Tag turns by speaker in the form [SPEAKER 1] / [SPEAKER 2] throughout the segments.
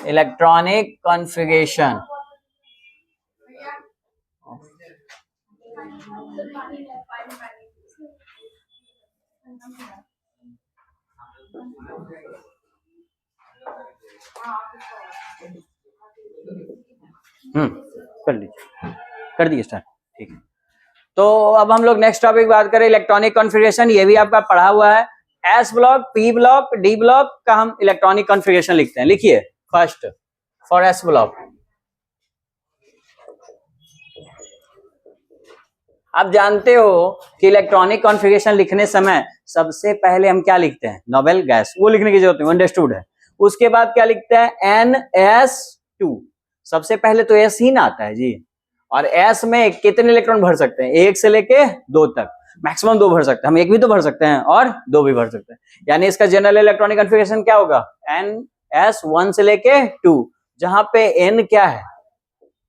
[SPEAKER 1] Electronic configuration. कर लीजिए, कर दिए स्टार्ट, ठीक है। तो अब हम लोग नेक्स्ट टॉपिक बात करें इलेक्ट्रॉनिक कॉन्फ़िगरेशन। ये भी आपका पढ़ा हुआ है। S block, P block, D block का हम इलेक्ट्रॉनिक कॉन्फ़िगरेशन लिखते हैं। लिखिए फर्स्ट फॉर एस ब्लॉक। आप जानते हो कि इलेक्ट्रॉनिक कॉन्फ़िगरेशन लिखने समय सबसे पहले हम क्या लिखते हैं? नोबेल गैस, वो लिखने की जरूरत नहीं, अंडरस्टूड है। उसके बाद क्या लिखते हैं? NS2। सबसे पहले तो एस ही ना आता है जी। और एस में कितने इलेक्ट्रॉन भर सकते हैं? एक से लेके दो तक, मैक्सिमम दो भर सकते हैं। हम एक भी तो भर सकते हैं और दो भी भर सकते हैं। यानी इसका जनरल इलेक्ट्रॉनिक कॉन्फ़िगरेशन क्या होगा? NS1 से लेके 2, जहां पे N क्या है?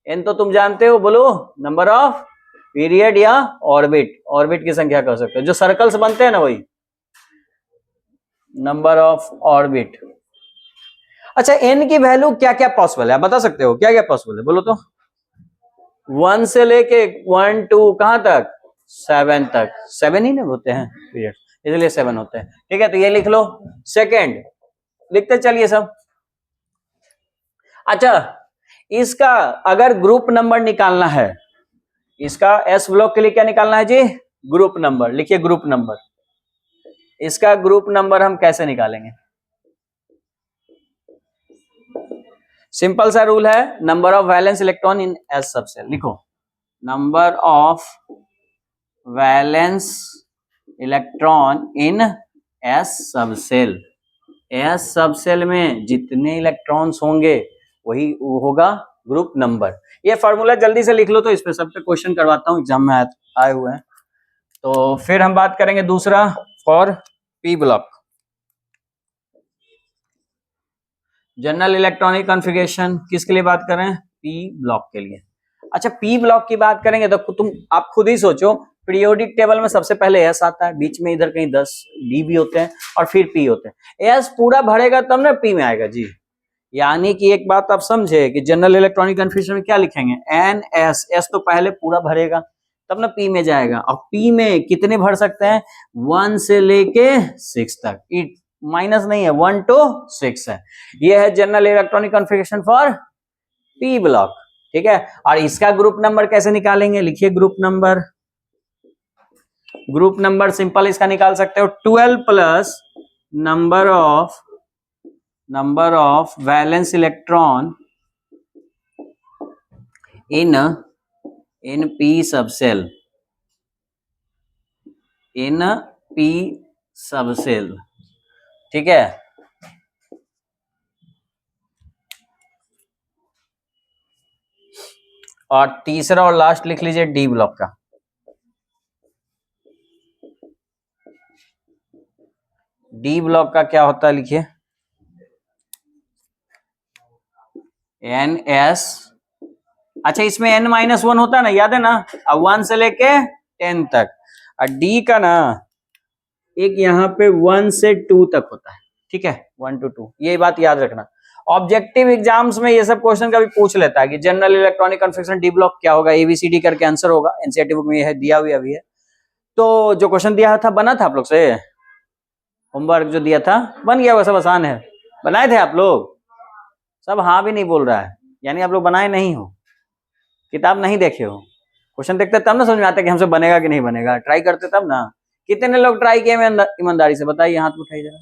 [SPEAKER 1] N तो तुम जानते हो, बोलो, नंबर ऑफ पीरियड या ऑर्बिट, ऑर्बिट की संख्या कह सकते हो। जो सर्कल्स बनते हैं ना, वही नंबर ऑफ ऑर्बिट। अच्छा, N की वैल्यू क्या क्या पॉसिबल है, आप बता सकते हो? क्या क्या पॉसिबल है, बोलो तो। 1 से लेके 1 2 कहां तक? 7 तक। 7 ही ना होते हैं पीरियड, इसलिए 7 होते हैं। ठीक है, तो ये लिख लो। सेकेंड लिखते चलिए सब। अच्छा, इसका अगर ग्रुप नंबर निकालना है, इसका एस ब्लॉक के लिए क्या निकालना है जी? Group number. लिखिए ग्रुप नंबर। इसका ग्रुप नंबर हम कैसे निकालेंगे? सिंपल सा रूल है, number of valence electron in S subshell. लिखो number of valence electron in S subshell. S subshell में जितने इलेक्ट्रॉन्स होंगे वही होगा ग्रुप नंबर। ये फॉर्मूला जल्दी से लिख लो, तो इस पे सब पे क्वेश्चन करवाता हूं, एग्जाम में आए हुए हैं। तो फिर हम बात करेंगे दूसरा for P block, general electronic configuration. किसके लिए बात कर रहे हैं? पी ब्लॉक के लिए। अच्छा, पी ब्लॉक की बात करेंगे तो तुम आप खुद ही सोचो, पीरियोडिक टेबल में सबसे पहले एस आता है, बीच में इधर कहीं 10 डी भी होते हैं और फिर पी होते हैं। एस पूरा भरेगा तब ना पी में आएगा जी। यानी कि एक बात आप समझे कि जनरल इलेक्ट्रॉनिक कन्फ्यूजन में क्या लिखेंगे? एन एस, एस तो पहले पूरा भरेगा तब ना पी में जाएगा। और पी में कितने भर सकते हैं? 1 से लेके 6 तक, इट माइनस नहीं है, 1 to 6 है। ये है general electronic configuration for P block. ठीक है, और इसका ग्रुप नंबर कैसे निकालेंगे? लिखिए group number. Group number simple इसका निकाल सकते हो, 12 plus number of valence electron in P subshell, in P subshell. ठीक है, और तीसरा और लास्ट लिख लीजिए डी ब्लॉक का। डी ब्लॉक का क्या होता है? लिखिए एन एस। अच्छा, इसमें n -1 होता है ना, याद है ना? अब 1 से लेके 10 तक। और डी का ना एक यहाँ पे 1 से 2 तक होता है। ठीक है, 1 to 2, ये बात याद रखना। ऑब्जेक्टिव एग्जाम्स में ये सब क्वेश्चन कभी पूछ लेता है कि general electronic configuration D block क्या होगा, एबीसीडी करके आंसर होगा। एनसीईआरटी बुक में ये है, दिया हुआ भी है। तो जो क्वेश्चन दिया था बना था आप लोग से, होमवर्क जो दिया था बन गया, वो सब आसान है। बनाए थे आप लोग सब? हाँ भी नहीं बोल रहा है, यानी आप लोग बनाए नहीं हो, किताब नहीं देखे हो। क्वेश्चन देखते तब ना समझ में आता है कि हमसे बनेगा कि नहीं बनेगा। ट्राई करते तब ना। कितने लोग ट्राई किए ईमानदारी से बताइए, हाथ उठाइए जरा।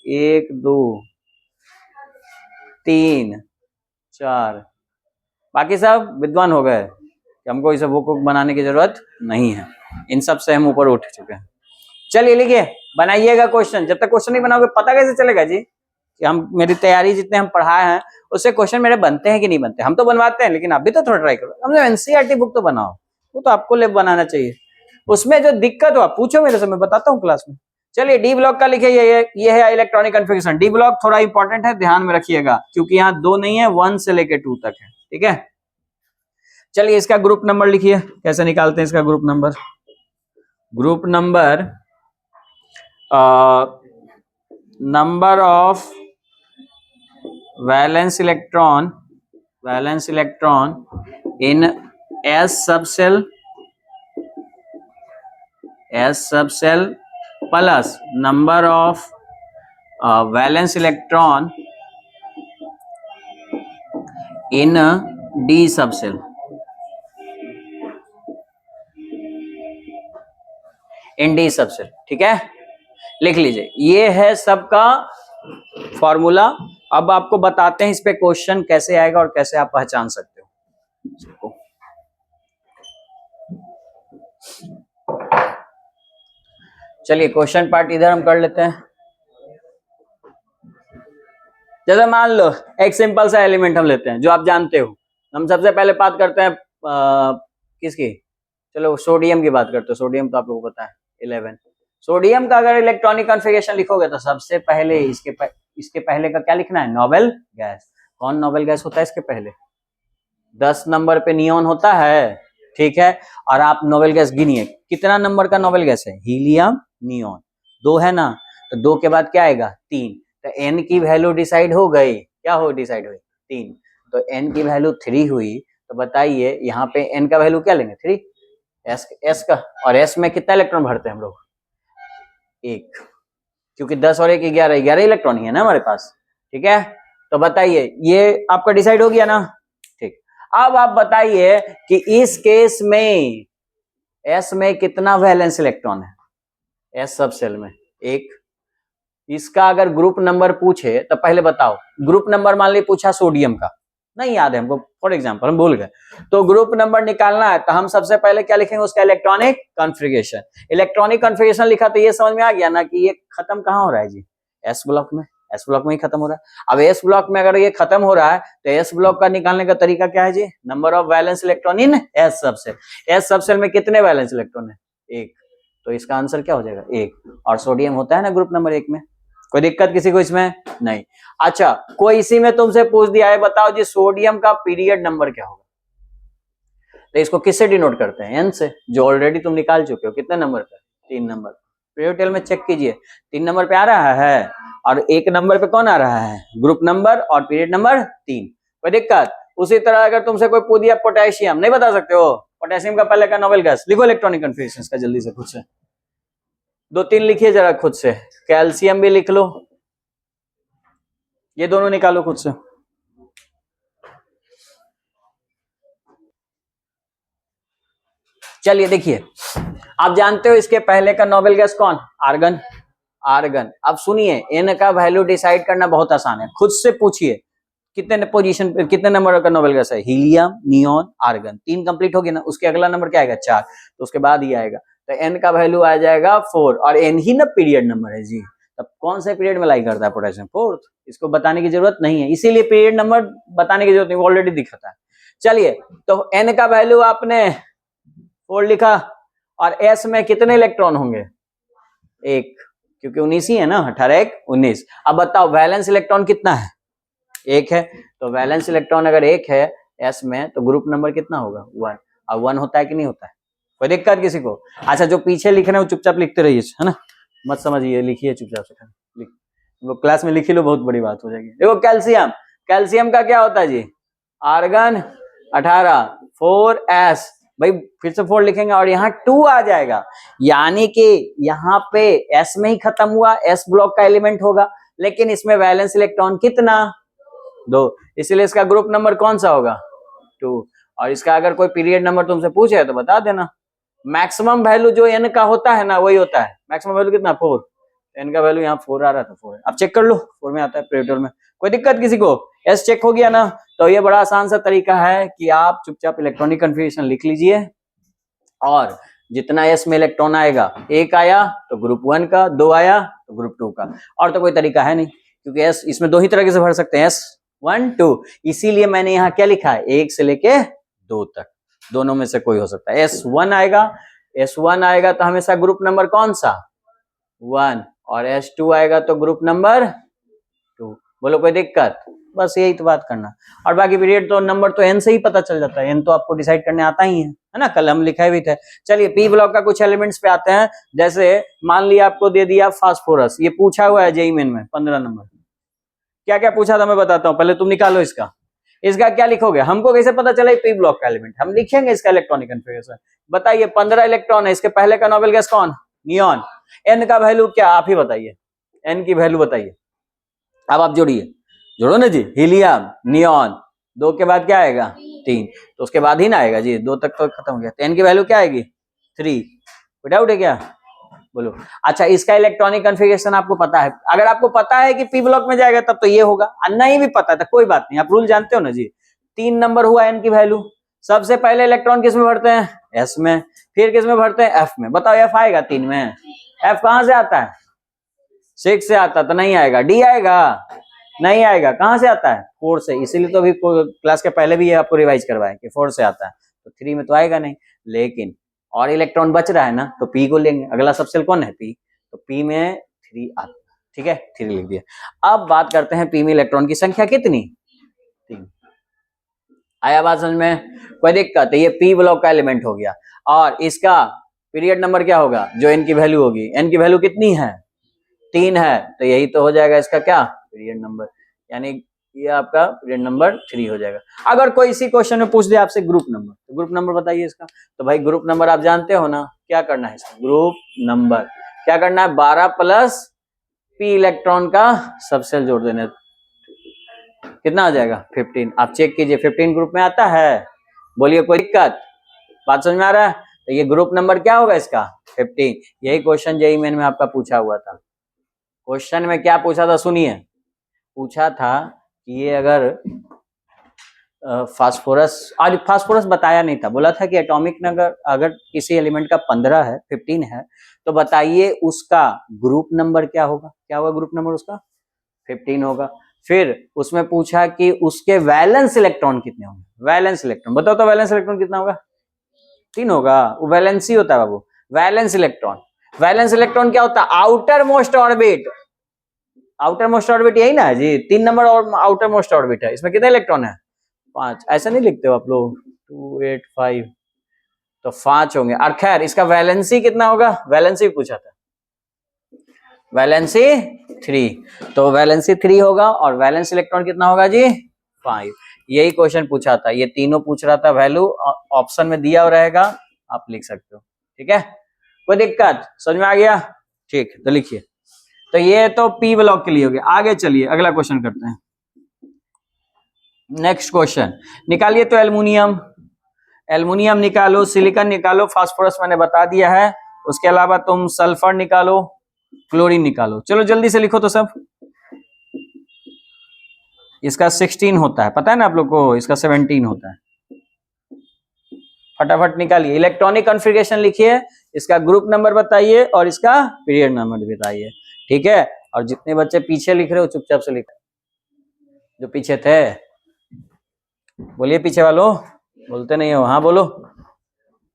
[SPEAKER 1] 1 2 3 4, बाकी सब विद्वान हो गए कि हमको इसे बुक बनाने की जरूरत नहीं है। इन सब से हम ऊपर उठ चुके हैं। चलिए लिखिए, बनाइएगा क्वेश्चन। जब तक क्वेश्चन नहीं बनाओगे पता कैसे चलेगा जी कि हम, मेरी तैयारी जितने हम पढ़ाए हैं उससे क्वेश्चन मेरे बनते हैं कि नहीं बनते। हम तो बनवाते हैं, लेकिन आप भी तो थोड़ा ट्राई करो। हमने एनसीईआरटी बुक तो बनाओ, वो तो आपको ले बनाना चाहिए। उसमें जो दिक्कत हो आप पूछो मेरे से, मैं बताता हूँ क्लास में। चलिए डी ब्लॉक का लिखिए, ये है इलेक्ट्रॉनिक कॉन्फ़िगरेशन। डी ब्लॉक थोड़ा इंपॉर्टेंट है, ध्यान में रखिएगा, क्योंकि यहाँ 2 नहीं है, 1 से लेके 2 तक है। ठीक है, चलिए इसका ग्रुप नंबर लिखिए। कैसे निकालते हैं इसका group number? Group number number of valence electron in S subshell plus number of valence electron in D subshell. In D subshell, ठीक है, लिख लीजिए। ये है सबका फॉर्मूला। अब आपको बताते हैं इस पे क्वेश्चन कैसे आएगा और कैसे आप पहचान सकते हो। चलिए क्वेश्चन पार्ट इधर हम कर लेते हैं। जैसे मान लो एक सिंपल सा एलिमेंट हम लेते हैं जो आप जानते हो। हम सबसे पहले बात करते हैं किसकी, चलो सोडियम की बात करते हो। सोडियम तो आप लोगों को पता है 11। सोडियम का अगर इलेक्ट्रॉनिक कॉन्फ़िगरेशन लिखोगे तो सबसे पहले इसके पहले का क्या लिखना है, नोबेल गैस। कौन नोबेल गैस होता है इसके पहले? 10 नंबर पे नियॉन होता है, ठीक है। और आप नोबेल गैस गिनिए, कितना नंबर का नोबेल गैस है? हीलियम नियॉन 2 है ना, तो 2 के बाद क्या आएगा? 3। तो n की वैल्यू डिसाइड हो गई, क्या हो डिसाइड हुई? 3। तो n की वैल्यू 3 हुई, तो बताइए यहाँ पे n का वैल्यू क्या लेंगे? 3 s का। और s में कितना इलेक्ट्रॉन भरते हैं हम लोग? 1, क्योंकि 10 और 1 11 इलेक्ट्रॉन ही है ना हमारे पास, ठीक है। तो बताइए ये आपका डिसाइड हो गया ना, ठीक। अब आप बताइए कि इस केस में s में कितना वैलेंस इलेक्ट्रॉन है? s सब सेल में 1। इसका अगर ग्रुप नंबर पूछे तो पहले बताओ, ग्रुप नंबर मान ली पूछा सोडियम का, नहीं याद है हमको, फॉर एग्जांपल हम भूल गए, तो ग्रुप नंबर निकालना है तो हम सबसे पहले क्या लिखेंगे? उसका इलेक्ट्रॉनिक कॉन्फ़िगरेशन। इलेक्ट्रॉनिक कॉन्फ़िगरेशन लिखा तो ये समझ में आ गया ना कि ये खत्म कहाँ हो रहा है जी? एस ब्लॉक में। एस ब्लॉक में ही खत्म हो रहा है। अब एस ब्लॉक में अगर ये खत्म हो रहा है तो एस ब्लॉक का निकालने का तरीका क्या है जी? Number of valence electron in S subshell. S subshell में कितने वैलेंस इलेक्ट्रॉन है? 1। तो इसका आंसर क्या हो जाएगा? 1। और सोडियम होता है ना ग्रुप नंबर 1 में, कोई दिक्कत किसी को इसमें? नहीं। अच्छा, कोई इसी में तुमसे पूछ दिया है, बताओ जी सोडियम का पीरियड नंबर क्या होगा? तो इसको किससे डिनोट करते हैं? एन से, जो ऑलरेडी तुम निकाल चुके हो। कितने नंबर पे? 3 नंबर। पीरियड टेबल में चेक कीजिए, 3 नंबर पे आ रहा है, और 1 नंबर पे कौन आ रहा है? ग्रुप नंबर और पीरियड नंबर 3। कोई दिक्कत? उसी तरह अगर तुमसे कोई पूछ दिया पोटेशियम, नहीं बता सकते हो? पोटेशियम का पहले का नोबेल गैस लिखो, इलेक्ट्रॉनिक कॉन्फ़िगरेशन का जल्दी से खुद से 2-3 लिखिए जरा खुद से। कैल्शियम भी लिख लो, ये दोनों निकालो खुद से। चलिए देखिए, आप जानते हो इसके पहले का नोबेल गैस कौन? आर्गन। आर्गन। अब सुनिए, एन का वैल्यू डिसाइड करना बहुत आसान है, खुद से पूछिए कितने पोजीशन पे, कितने नंबर का नोबेल गैस है? Helium, neon, argon. 3 कंप्लीट हो गया ना, उसके अगला नंबर क्या आएगा? 4। तो उसके बाद ही आएगा, तो एन का वैल्यू आ जाएगा 4। और एन ही ना पीरियड नंबर है जी, तब कौन से पीरियड में लाई करता है पोटेशियम? 4th। इसको बताने की जरूरत नहीं है, इसीलिए पीरियड नंबर बताने की जरूरत नहीं, ऑलरेडी दिखाता है। चलिए, तो एन का वैल्यू आपने 4 लिखा, और एस में कितने इलेक्ट्रॉन होंगे? 1, क्योंकि 19 ही है ना, 18 1 19। अब बताओ वैलेंस इलेक्ट्रॉन कितना है? 1 है। तो वैलेंस इलेक्ट्रॉन अगर 1 है एस में, तो ग्रुप नंबर कितना होगा? 1। अब 1 होता है कि नहीं होता है? कोई दिक्कत किसी को? अच्छा, जो पीछे लिख रहे हो चुपचाप लिखते रहिए, है ना, मत समझिए, लिखिए चुपचाप से, लिख वो क्लास में लिख लो, बहुत बड़ी बात हो जाएगी। देखो कैल्शियम, कैल्शियम का क्या होता है जी? आर्गन 18 4s, भाई फिर से 4 लिखेंगे और यहाँ 2 आ जाएगा, यानी कि यहाँ पे s में ही खत्म हुआ, s ब्लॉक का एलिमेंट होगा, लेकिन इसमें वैलेंस इलेक्ट्रॉन कितना? 2, इसलिए इसका ग्रुप नंबर कौन सा होगा? 2। और इसका अगर कोई पीरियड नंबर तुमसे पूछे तो बता देना। मैक्सिमम वैल्यू जो n का होता है ना, वही होता है। मैक्सिमम वैल्यू कितना? 4। n का वैल्यू यहाँ 4 आ रहा था, 4 है, अब चेक कर लो, 4 में आता है पीरियड में। कोई दिक्कत किसी को? s चेक हो गया ना, तो ये बड़ा आसान सा तरीका है कि आप चुपचाप इलेक्ट्रॉनिक कन्फिग्रेशन लिख लीजिए, और जितना s में इलेक्ट्रॉन आएगा, 1 आया तो ग्रुप 1 का, 2 आया तो ग्रुप 2 का, और तो कोई तरीका है नहीं, क्योंकि s इसमें 2 ही तरीके से भर सकते हैं, S1 2। इसीलिए मैंने यहाँ क्या लिखा है? 1 से लेके 2 तक, दोनों में से कोई हो सकता है। S1 आएगा, S1 आएगा तो हमेशा ग्रुप नंबर कौन सा? 1। और S2 आएगा तो ग्रुप नंबर 2। बोलो कोई दिक्कत? बस यही तो बात करना, और बाकी पीरियड तो नंबर तो n से ही पता चल जाता है, n तो आपको डिसाइड करने आता ही है ना, कल हम लिखाए भी थे। चलिए पी ब्लॉक का कुछ एलिमेंट्स पे आते हैं। जैसे मान लिया आपको दे दिया फास्फोरस, ये पूछा हुआ है जेईई मेन में 15 नंबर, क्या क्या पूछा था मैं बताता हूँ, पहले तुम निकालो इसका। इसका क्या लिखोगे, हमको कैसे पता चला पी ब्लॉक का एलिमेंट, हम लिखेंगे इसका इलेक्ट्रॉनिक कन्फिगरेशन। बताइए 15 इलेक्ट्रॉन है, इसके पहले का नोबेल गैस कौन, नियॉन। एन का वैल्यू क्या, आप ही बताइए, एन की वैल्यू बताइए। अब आप जोड़िए, जोड़ो ना जी, हीलियम, नियॉन, 2 के बाद क्या आएगा 3, तो उसके बाद ही ना आएगा जी, 2 तक तो खत्म हो गया। तो एन की वैल्यू क्या आएगी 3, कोई डाउट है क्या, बोलो। अच्छा इसका इलेक्ट्रॉनिक कन्फिगरेशन आपको पता है, अगर आपको पता है कि पी ब्लॉक में जाएगा तब तो ये होगा, नहीं भी पता था कोई बात नहीं, आप रूल जानते हो ना जी। 3 नंबर हुआ एन की वैल्यू, सबसे पहले इलेक्ट्रॉन किस में भरते हैं, एस में, फिर किस में भरते हैं, एफ में। बताओ एफ आएगा 3 में, एफ कहां से आता है, 6 से आता, तो नहीं आएगा। डी आएगा, नहीं आएगा, कहां से आता है, 4 से, इसीलिए तो अभी क्लास के पहले भी ये आपको रिवाइज करवाए कि 4 से आता है, तो 3 में तो आएगा नहीं। लेकिन और इलेक्ट्रॉन बच रहा है ना, तो पी को लेंगे, अगला सबसेल कौन है पी, तो पी में 3 आता है, ठीक है 3 लिख दिया। अब बात करते हैं पी में इलेक्ट्रॉन की संख्या कितनी, 3। आया बात समझ में, कोई दिक्कत, ये पी ब्लॉक का एलिमेंट हो गया। और इसका पीरियड नंबर क्या होगा, जो एन की वैल्यू होगी, एन की वैल्यू कितनी है 3 है, तो यही तो हो जाएगा इसका क्या पीरियड नंबर, यानी ये आपका पीरियड नंबर 3 हो जाएगा। अगर कोई इसी क्वेश्चन में पूछ दे आपसे ग्रुप नंबर, तो ग्रुप नंबर बताइए इसका, तो भाई ग्रुप नंबर आप जानते हो ना, क्या करना है इसका, ग्रुप नंबर क्या करना है, 12 प्लस पी इलेक्ट्रॉन का सबसेल जोड़ देना, कितना आ जाएगा 15। आप चेक कीजिए 15 ग्रुप में आता है, बोलिए कोई दिक्कत, बात समझ में आ रहा है। तो ये ग्रुप नंबर क्या होगा इसका 15। यही क्वेश्चन जेईई मेन में आपका पूछा हुआ था। क्वेश्चन में क्या पूछा था सुनिए, पूछा था कि ये अगर फास्फोरस, आज फास्फोरस बताया नहीं था, बोला था कि एटॉमिक नंबर अगर किसी एलिमेंट का 15 है 15 है, तो बताइए उसका ग्रुप नंबर क्या होगा, क्या होगा ग्रुप नंबर उसका 15 होगा। फिर उसमें पूछा कि उसके वैलेंस इलेक्ट्रॉन कितने होंगे, वैलेंस इलेक्ट्रॉन बताओ तो वैलेंस इलेक्ट्रॉन कितना होगा, 3 होगा, वो वैलेंसी होता है बाबू, वैलेंस इलेक्ट्रॉन। वैलेंस इलेक्ट्रॉन क्या होता है, outer most orbit, outer most orbit यही ना है जी, 3 नंबर और आउटर मोस्ट ऑर्बिट है, इसमें कितने इलेक्ट्रॉन है 5, ऐसा नहीं लिखते हो आप लोग 2 8 5, तो 5 होंगे। और खैर इसका वैलेंसी कितना होगा, वैलेंसी पूछा था, वैलेंसी 3, तो वैलेंसी 3 होगा, और वैलेंस इलेक्ट्रॉन कितना होगा जी 5। यही क्वेश्चन पूछा था, ये तीनों पूछ रहा था, वैल्यू ऑप्शन में दिया रहेगा, आप लिख सकते हो, ठीक है कोई दिक्कत, समझ में आ गया, ठीक तो लिखिए। तो ये तो पी ब्लॉक के लिए हो गया। आगे चलिए अगला क्वेश्चन करते हैं, नेक्स्ट क्वेश्चन निकालिए। तो एल्युमिनियम, एल्युमिनियम निकालो, सिलिकॉन निकालो, फास्फोरस मैंने बता दिया है, उसके अलावा तुम सल्फर निकालो, क्लोरीन निकालो। चलो जल्दी से लिखो तो सब, इसका 16 होता है पता है ना आप लोग को, इसका 17 होता है, फटाफट निकालिए। इलेक्ट्रॉनिक कॉन्फ़िगरेशन लिखिए, इसका ग्रुप नंबर बताइए और इसका पीरियड नंबर बताइए, ठीक है। और जितने बच्चे पीछे लिख रहे हो चुपचाप से लिखो, जो पीछे थे बोलिए, पीछे वालों बोलते नहीं हो, हाँ बोलो,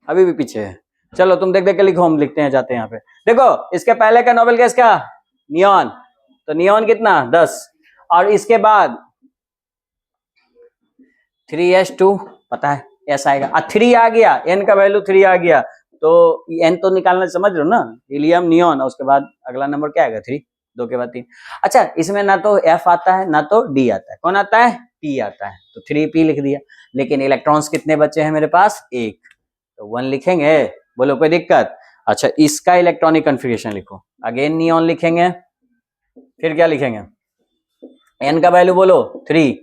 [SPEAKER 1] अभी भी पीछे है, चलो तुम देख देख के लिखो, हम लिखते हैं जाते हैं यहाँ पे। देखो इसके पहले का नोबेल गैस क्या, नियॉन, तो नियॉन कितना 10, और इसके बाद 3s2 पता है एस आएगा, 3 आ गया, एन का वैल्यू 3 आ गया, तो एन तो निकालना समझ रहे हो ना, हीलियम नियॉन, और उसके बाद अगला नंबर क्या आएगा 3, 2 के बाद 3। अच्छा इसमें ना तो एफ आता है ना तो डी आता है, कौन आता है पी आता है, तो 3p लिख दिया। लेकिन इलेक्ट्रॉन्स कितने बचे हैं मेरे पास, 1, तो 1 लिखेंगे, बोलो कोई दिक्कत। अच्छा इसका इलेक्ट्रॉनिक कॉन्फ़िगरेशन लिखो, अगेन नियॉन लिखेंगे, फिर क्या लिखेंगे, एन का वैल्यू बोलो 3,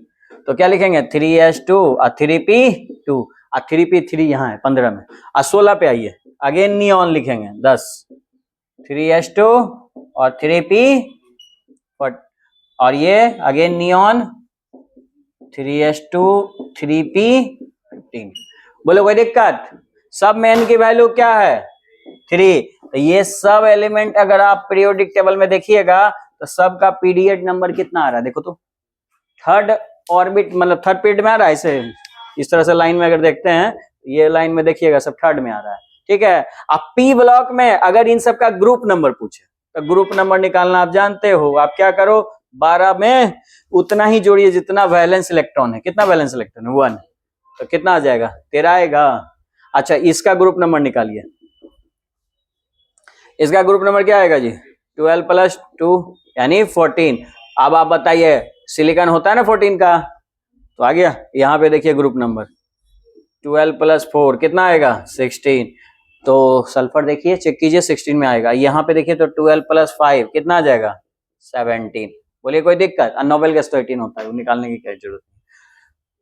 [SPEAKER 1] तो क्या लिखेंगे 3s2 और 3p2, और 3p3 यहाँ है 15 में, और 16 पे आइए, अगेन नियॉन लिखेंगे 10, 3s2 और 3p, और ये अगेन नियॉन 3s2 3p15, बोलो कोई दिक्कत। सब में n की वैल्यू क्या है 3, तो ये सब एलिमेंट अगर आप पीरियोडिक टेबल में देखिएगा तो सबका पीरियड नंबर कितना आ रहा है, देखो तो थर्ड ऑर्बिट, मतलब थर्ड पीरियड में आ रहा है, इसे इस तरह से लाइन में अगर देखते हैं, ये लाइन में देखिएगा सब थर्ड में आ रहा है, ठीक है। अब पी ब्लॉक में अगर इन सब का ग्रुप नंबर पूछे, तो ग्रुप नंबर निकालना आप जानते हो, आप क्या करो 12 में उतना ही जोड़िए जितना वैलेंस इलेक्ट्रॉन है, कितना वैलेंस इलेक्ट्रॉन है 1, तो कितना आ जाएगा 13 आएगा। अच्छा इसका ग्रुप नंबर निकालिए, इसका ग्रुप नंबर क्या आएगा जी 12 + 2 यानी 14। अब आप बताइए सिलिकॉन होता है ना 14 का, तो आ गया। यहाँ पे देखिए ग्रुप नंबर 12 + 4 कितना आएगा 16, तो सल्फर देखिए चेक कीजिए 16 में आएगा। यहाँ पे देखिए तो 12 + 5 कितना आ जाएगा 17। बोलिए कोई दिक्कत? नोबेल गैस तो 18 होता है, वो निकालने की क्या जरूरत है।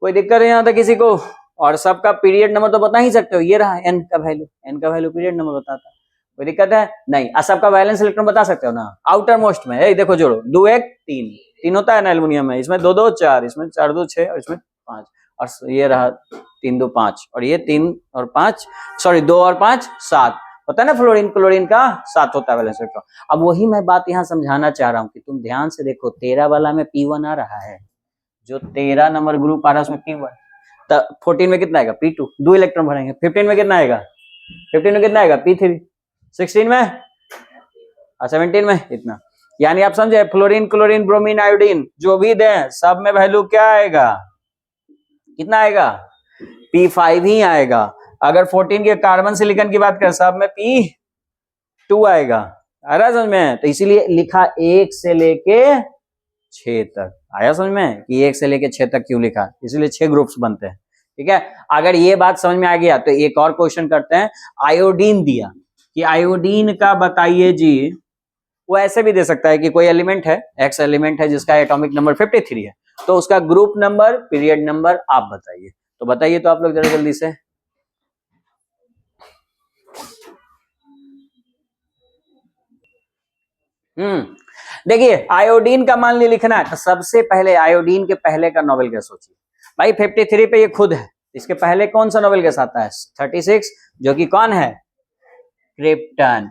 [SPEAKER 1] कोई दिक्कत है यहाँ तक किसी को? और सबका पीरियड नंबर तो बता ही सकते हो, ये रहा एन का वैल्यू, एन का वैल्यू पीरियड नंबर बताता है। कोई दिक्कत है? नहीं। सबका वैलेंस इलेक्ट्रॉन बता सकते हो ना, आउटर मोस्ट में। ए देखो जोड़ो, 2 1 3 3 होता है ना एल्युमिनियम में, इसमें 2 2 4, इसमें 4 2 6 और इसमें 5, और ये रहा 3 2 5, और ये 3 और 5 सॉरी 2 और 5 7 होता है ना। फ्लोरीन क्लोरीन का 7 होता है वैलेंस इलेक्ट्रॉन। अब वही मैं बात यहाँ समझाना चाह रहा हूँ कि तुम ध्यान से देखो, 13 वाला में P1 आ रहा है, जो 13 नंबर ग्रुप आ रहा है उसमें P1, 14 में कितना आएगा P2, 2 इलेक्ट्रॉन भरेंगे। 15 में कितना आएगा, 15 में कितना आएगा P3, 16 में और 17 में इतना। यानी आप समझे, फ्लोरीन क्लोरीन ब्रोमीन आयोडीन जो भी दें सब में वैल्यू क्या आएगा, कितना आएगा P5 ही आएगा। अगर 14 के कार्बन सिलिकॉन की बात करें सब में P2 आएगा। आ रहा समझ में? तो इसीलिए लिखा 1 से लेके 6 तक। आया समझ में कि 1 से लेके 6 तक क्यों लिखा? इसलिए 6 ग्रुप्स बनते हैं। ठीक है, अगर ये बात समझ में आ गया तो एक और क्वेश्चन करते हैं। आयोडीन दिया कि आयोडीन का बताइए जी, वो ऐसे भी दे सकता है कि कोई एलिमेंट है, एक्स एलिमेंट है जिसका एटॉमिक नंबर 53 है, तो उसका ग्रुप नंबर पीरियड नंबर आप बताइए। तो बताइए तो आप लोग जरा जल्दी से। देखिए आयोडीन का मान ली लिखना है तो सबसे पहले आयोडीन के पहले का नोबेल गैस सोचिए भाई। 53 पे ये खुद है, इसके पहले कौन सा नोबेल गैस आता है 36, जो कि कौन है क्रिप्टन।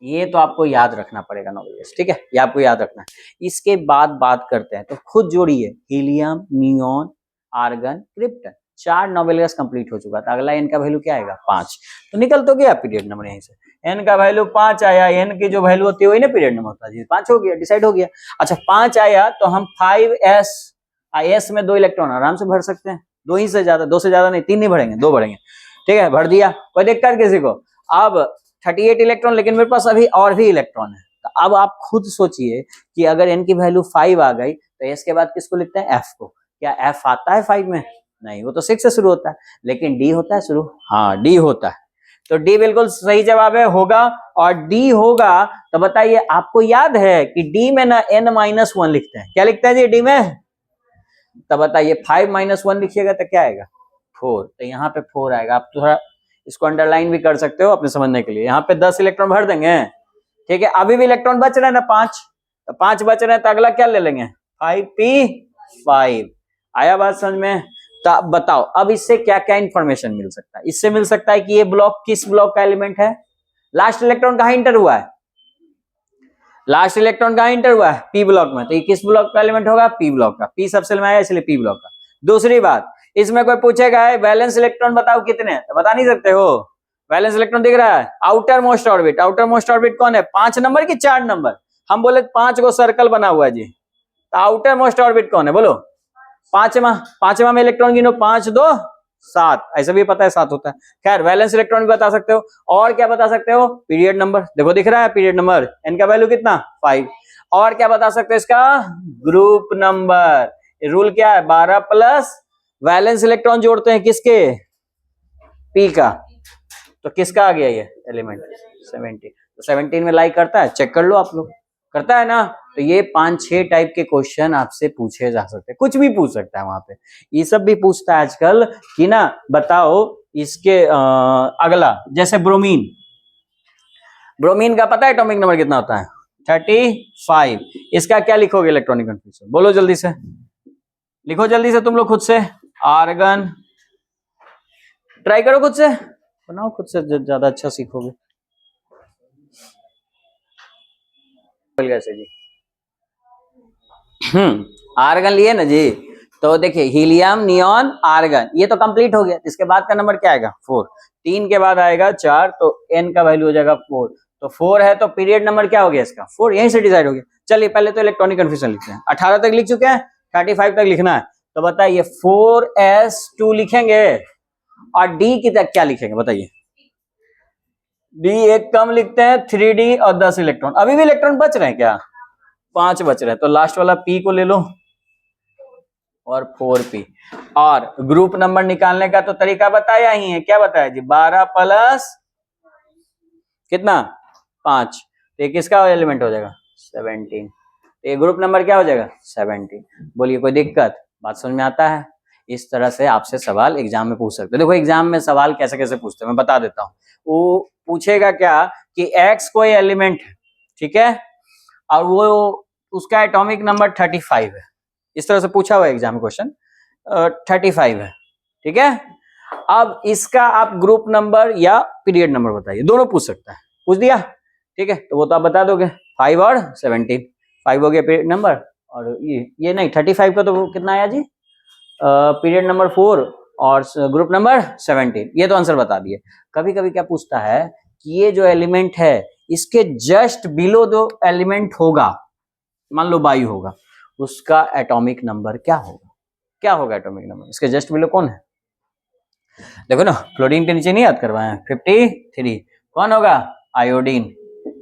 [SPEAKER 1] ये तो आपको याद रखना पड़ेगा नोबेल गैस, ठीक है, ये आपको याद रखना है। इसके बाद बात करते हैं, तो खुद जोड़िए, helium, neon, argon, krypton, 4 noble gas complete हो चुका था। अगला एन का वैल्यू क्या आएगा 5, तो निकल तो गया पीरियड नंबर यहीं से। एन का वैल्यू 5 आया, एन की जो वैल्यू होती है वही ना पीरियड नंबर होता है, 5 हो गया, डिसाइड हो गया। अच्छा 5 आया तो हम 5s, s में 2 इलेक्ट्रॉन आराम से भर सकते हैं, 2 ही से ज्यादा, 2 से ज्यादा नहीं, 3 नहीं भरेंगे, 2 भरेंगे। ठीक है, भर दिया, कोई दिक्कत किसी को? अब 38 इलेक्ट्रॉन, लेकिन मेरे पास अभी और भी इलेक्ट्रॉन है, तो अब आप खुद सोचिए कि अगर n की वैल्यू 5 आ गई तो s के बाद किसको लिखते हैं f को। क्या f आता है 5 में? नहीं, वो तो 6 से शुरू होता है, लेकिन d होता है शुरू। हाँ d होता है, तो d बिल्कुल सही जवाब है, होगा। और d होगा तो बताइए, आपको याद है कि d में ना n-1 लिखते हैं, क्या लिखते हैं जी d में? तो बताइए 5 - 1 लिखिएगा तो क्या आएगा 4, तो यहाँ पे 4 आएगा। आप थोड़ा इसको अंडरलाइन भी कर सकते हो अपने समझने के लिए। यहाँ पे 10 इलेक्ट्रॉन भर देंगे, ठीक है। अभी भी इलेक्ट्रॉन बच रहे हैं ना 5, तो 5 बच रहे हैं, तो अगला क्या ले लेंगे 5p5। आया बात समझ में? तो अब बताओ, अब इससे क्या क्या इंफॉर्मेशन मिल सकता है? इससे मिल सकता है कि ये ब्लॉक किस ब्लॉक का एलिमेंट है, लास्ट इलेक्ट्रॉन कहाँ इंटर हुआ है, लास्ट इलेक्ट्रॉन कहाँ इंटर हुआ है पी ब्लॉक में, तो ये किस ब्लॉक का एलिमेंट होगा पी ब्लॉक का, पी सबसे में आया इसलिए पी ब्लॉक का। दूसरी बात, इसमें कोई पूछेगा है वैलेंस इलेक्ट्रॉन बताओ कितने, तो बता नहीं सकते हो। वैलेंस इलेक्ट्रॉन दिख रहा है, outer most orbit, outer most orbit कौन है 5 नंबर की 4 नंबर, हम बोले 5 को सर्कल बना हुआ है जी, तो आउटर मोस्ट ऑर्बिट कौन है बोलो, पांचवा में इलेक्ट्रॉन गिनो, 5 2 7, ऐसा भी पता है 7 होता है। खैर वैलेंस इलेक्ट्रॉन भी बता सकते हो, और क्या बता सकते हो पीरियड नंबर, देखो दिख रहा है पीरियड नंबर, एन का वैल्यू कितना 5। और क्या बता सकते हो इसका ग्रुप नंबर, रूल क्या है 12 प्लस वैलेंस इलेक्ट्रॉन जोड़ते हैं किसके पी का, तो किसका आ गया ये एलिमेंट 17, तो 17 में लाइक करता है, चेक कर लो आप लोग, करता है ना। तो ये 5-6 टाइप के क्वेश्चन आपसे पूछे जा सकते हैं, कुछ भी पूछ सकता है वहां पे, ये सब भी पूछता है आजकल कि ना बताओ इसके अगला, जैसे ब्रोमीन, ब्रोमीन का पता है एटॉमिक नंबर कितना होता है 35, इसका क्या लिखोगे इलेक्ट्रॉनिक कन्फ्यूजन, बोलो जल्दी से, लिखो जल्दी से तुम लोग खुद से। आर्गन, ट्राई करो खुद से, बनाओ खुद से, ज्यादा अच्छा सीखोगे। कैसे जी आर्गन लिए ना जी, तो देखिए हीलियम नियॉन आर्गन, ये तो कंप्लीट हो गया। इसके बाद का नंबर क्या आएगा 4, 3 के बाद आएगा 4, तो n का वैल्यू हो जाएगा 4, तो 4 है तो पीरियड नंबर क्या हो गया इसका 4, यहीं से डिसाइड हो गया। चलिए पहले तो इलेक्ट्रॉनिक कन्फ्यूजन लिखते हैं, 18 तक लिख चुके हैं, 35 तक लिखना है, तो बताइए 4s2 लिखेंगे और d की तक क्या लिखेंगे बताइए, d एक कम लिखते हैं 3d और 10 इलेक्ट्रॉन, अभी भी इलेक्ट्रॉन बच रहे हैं क्या 5 बच रहे हैं, तो लास्ट वाला p को ले लो, और 4p। और ग्रुप नंबर निकालने का तो तरीका बताया ही है, क्या बताया जी, 12 प्लस कितना 5, तो ये किसका एलिमेंट हो जाएगा 17। ये ग्रुप नंबर क्या हो जाएगा 17। बोलिए कोई दिक्कत, बात समझ में आता है। इस तरह से आपसे सवाल एग्जाम में पूछ सकते हो। देखो एग्जाम में सवाल कैसे कैसे पूछते हैं मैं बता देता हूँ। वो पूछेगा क्या कि x कोई एलिमेंट है, ठीक है, और वो उसका एटॉमिक नंबर 35 है। इस तरह से पूछा हुआ एग्जाम क्वेश्चन 35 है, ठीक है। अब इसका आप ग्रुप नंबर या पीरियड नंबर बताइए, दोनों पूछ सकता है। पूछ दिया, ठीक है, तो वो तो आप बता दोगे 5 और 17। 5 हो गया पीरियड नंबर, और ये नहीं 35 का तो कितना आया जी, पीरियड नंबर 4 और ग्रुप नंबर 17। ये तो आंसर बता दिए। कभी कभी क्या पूछता है कि ये जो एलिमेंट है इसके जस्ट बिलो जो एलिमेंट होगा, मान लो वायु होगा, उसका एटॉमिक नंबर क्या होगा, क्या होगा एटॉमिक नंबर, इसके जस्ट बिलो कौन है। देखो ना फ्लोरीन के नीचे नहीं याद करवाए हैं 53, कौन होगा आयोडीन।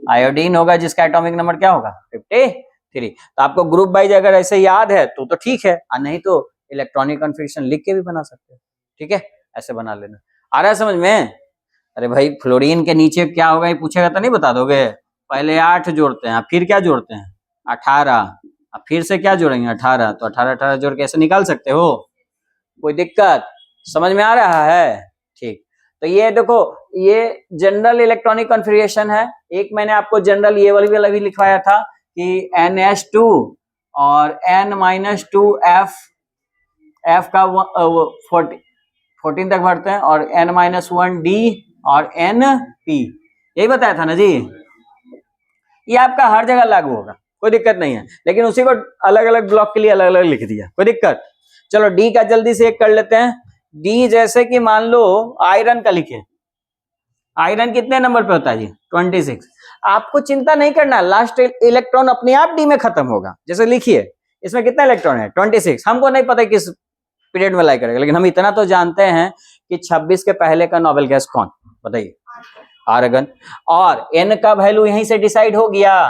[SPEAKER 1] आयोडीन होगा जिसका एटॉमिक नंबर क्या होगा 53। तो आपको ग्रुप वाइज अगर ऐसे याद है तो ठीक है, और नहीं तो इलेक्ट्रॉनिक कॉन्फ़िगरेशन लिख के भी बना सकते हो, ठीक है, ऐसे बना लेना। आ रहा है समझ में। अरे भाई फ्लोरीन के नीचे क्या होगा ये पूछेगा तो नहीं बता दोगे। पहले 8 जोड़ते हैं, फिर क्या जोड़ते हैं 18, फिर से क्या जोड़ेंगे 18, तो 18 जोड़ के ऐसे निकाल सकते हो, कोई दिक्कत, समझ में आ रहा है। ठीक, तो ये देखो ये जनरल इलेक्ट्रॉनिक कॉन्फ़िगरेशन है। एक मैंने आपको जनरल ये वाला भी लिखवाया था कि NH2 और N-2F, F का 14 तक भरते हैं, और N-1D और NP, यही बताया था ना जी। ये आपका हर जगह लागू होगा, कोई दिक्कत नहीं है, लेकिन उसी को अलग अलग ब्लॉक के लिए अलग अलग लिख दिया, कोई दिक्कत। चलो डी का जल्दी से एक कर लेते हैं। डी जैसे कि मान लो आयरन का लिखे, आयरन कितने नंबर पे होता है जी 26। आपको चिंता नहीं करना, लास्ट इलेक्ट्रॉन अपने आप डी में खत्म होगा। जैसे लिखिए इसमें कितना इलेक्ट्रॉन है 26, हमको नहीं पता किस पीरियड में लाई करेगा, लेकिन हम इतना तो जानते हैं कि 26 के पहले का नोबेल गैस कौन, बताइए आर्गन। और एन का वैल्यू यहीं से डिसाइड हो गया,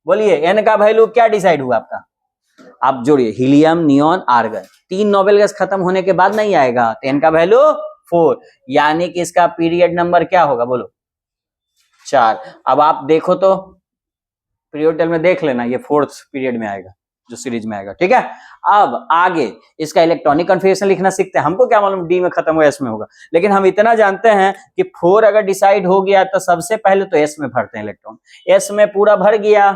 [SPEAKER 1] बोलिए एन का वैल्यू क्या डिसाइड हुआ आपका, आप जोड़िए helium neon argon, 3 noble gas खत्म होने के बाद नहीं आएगा, तो एन का वैल्यू 4, यानी कि इसका पीरियड नंबर क्या होगा बोलो 4। अब आप देखो तो पीरियड टेबल में देख लेना, ये 4th पीरियड में आएगा जो सीरीज में आएगा, ठीक है। अब आगे इसका इलेक्ट्रॉनिक कॉन्फ़िगरेशन लिखना सीखते हैं। हमको क्या मालूम डी में खत्म हुआ एस में होगा, लेकिन हम इतना जानते हैं कि 4 अगर डिसाइड हो गया तो सबसे पहले तो एस में भरते हैं इलेक्ट्रॉन, एस में पूरा भर गया,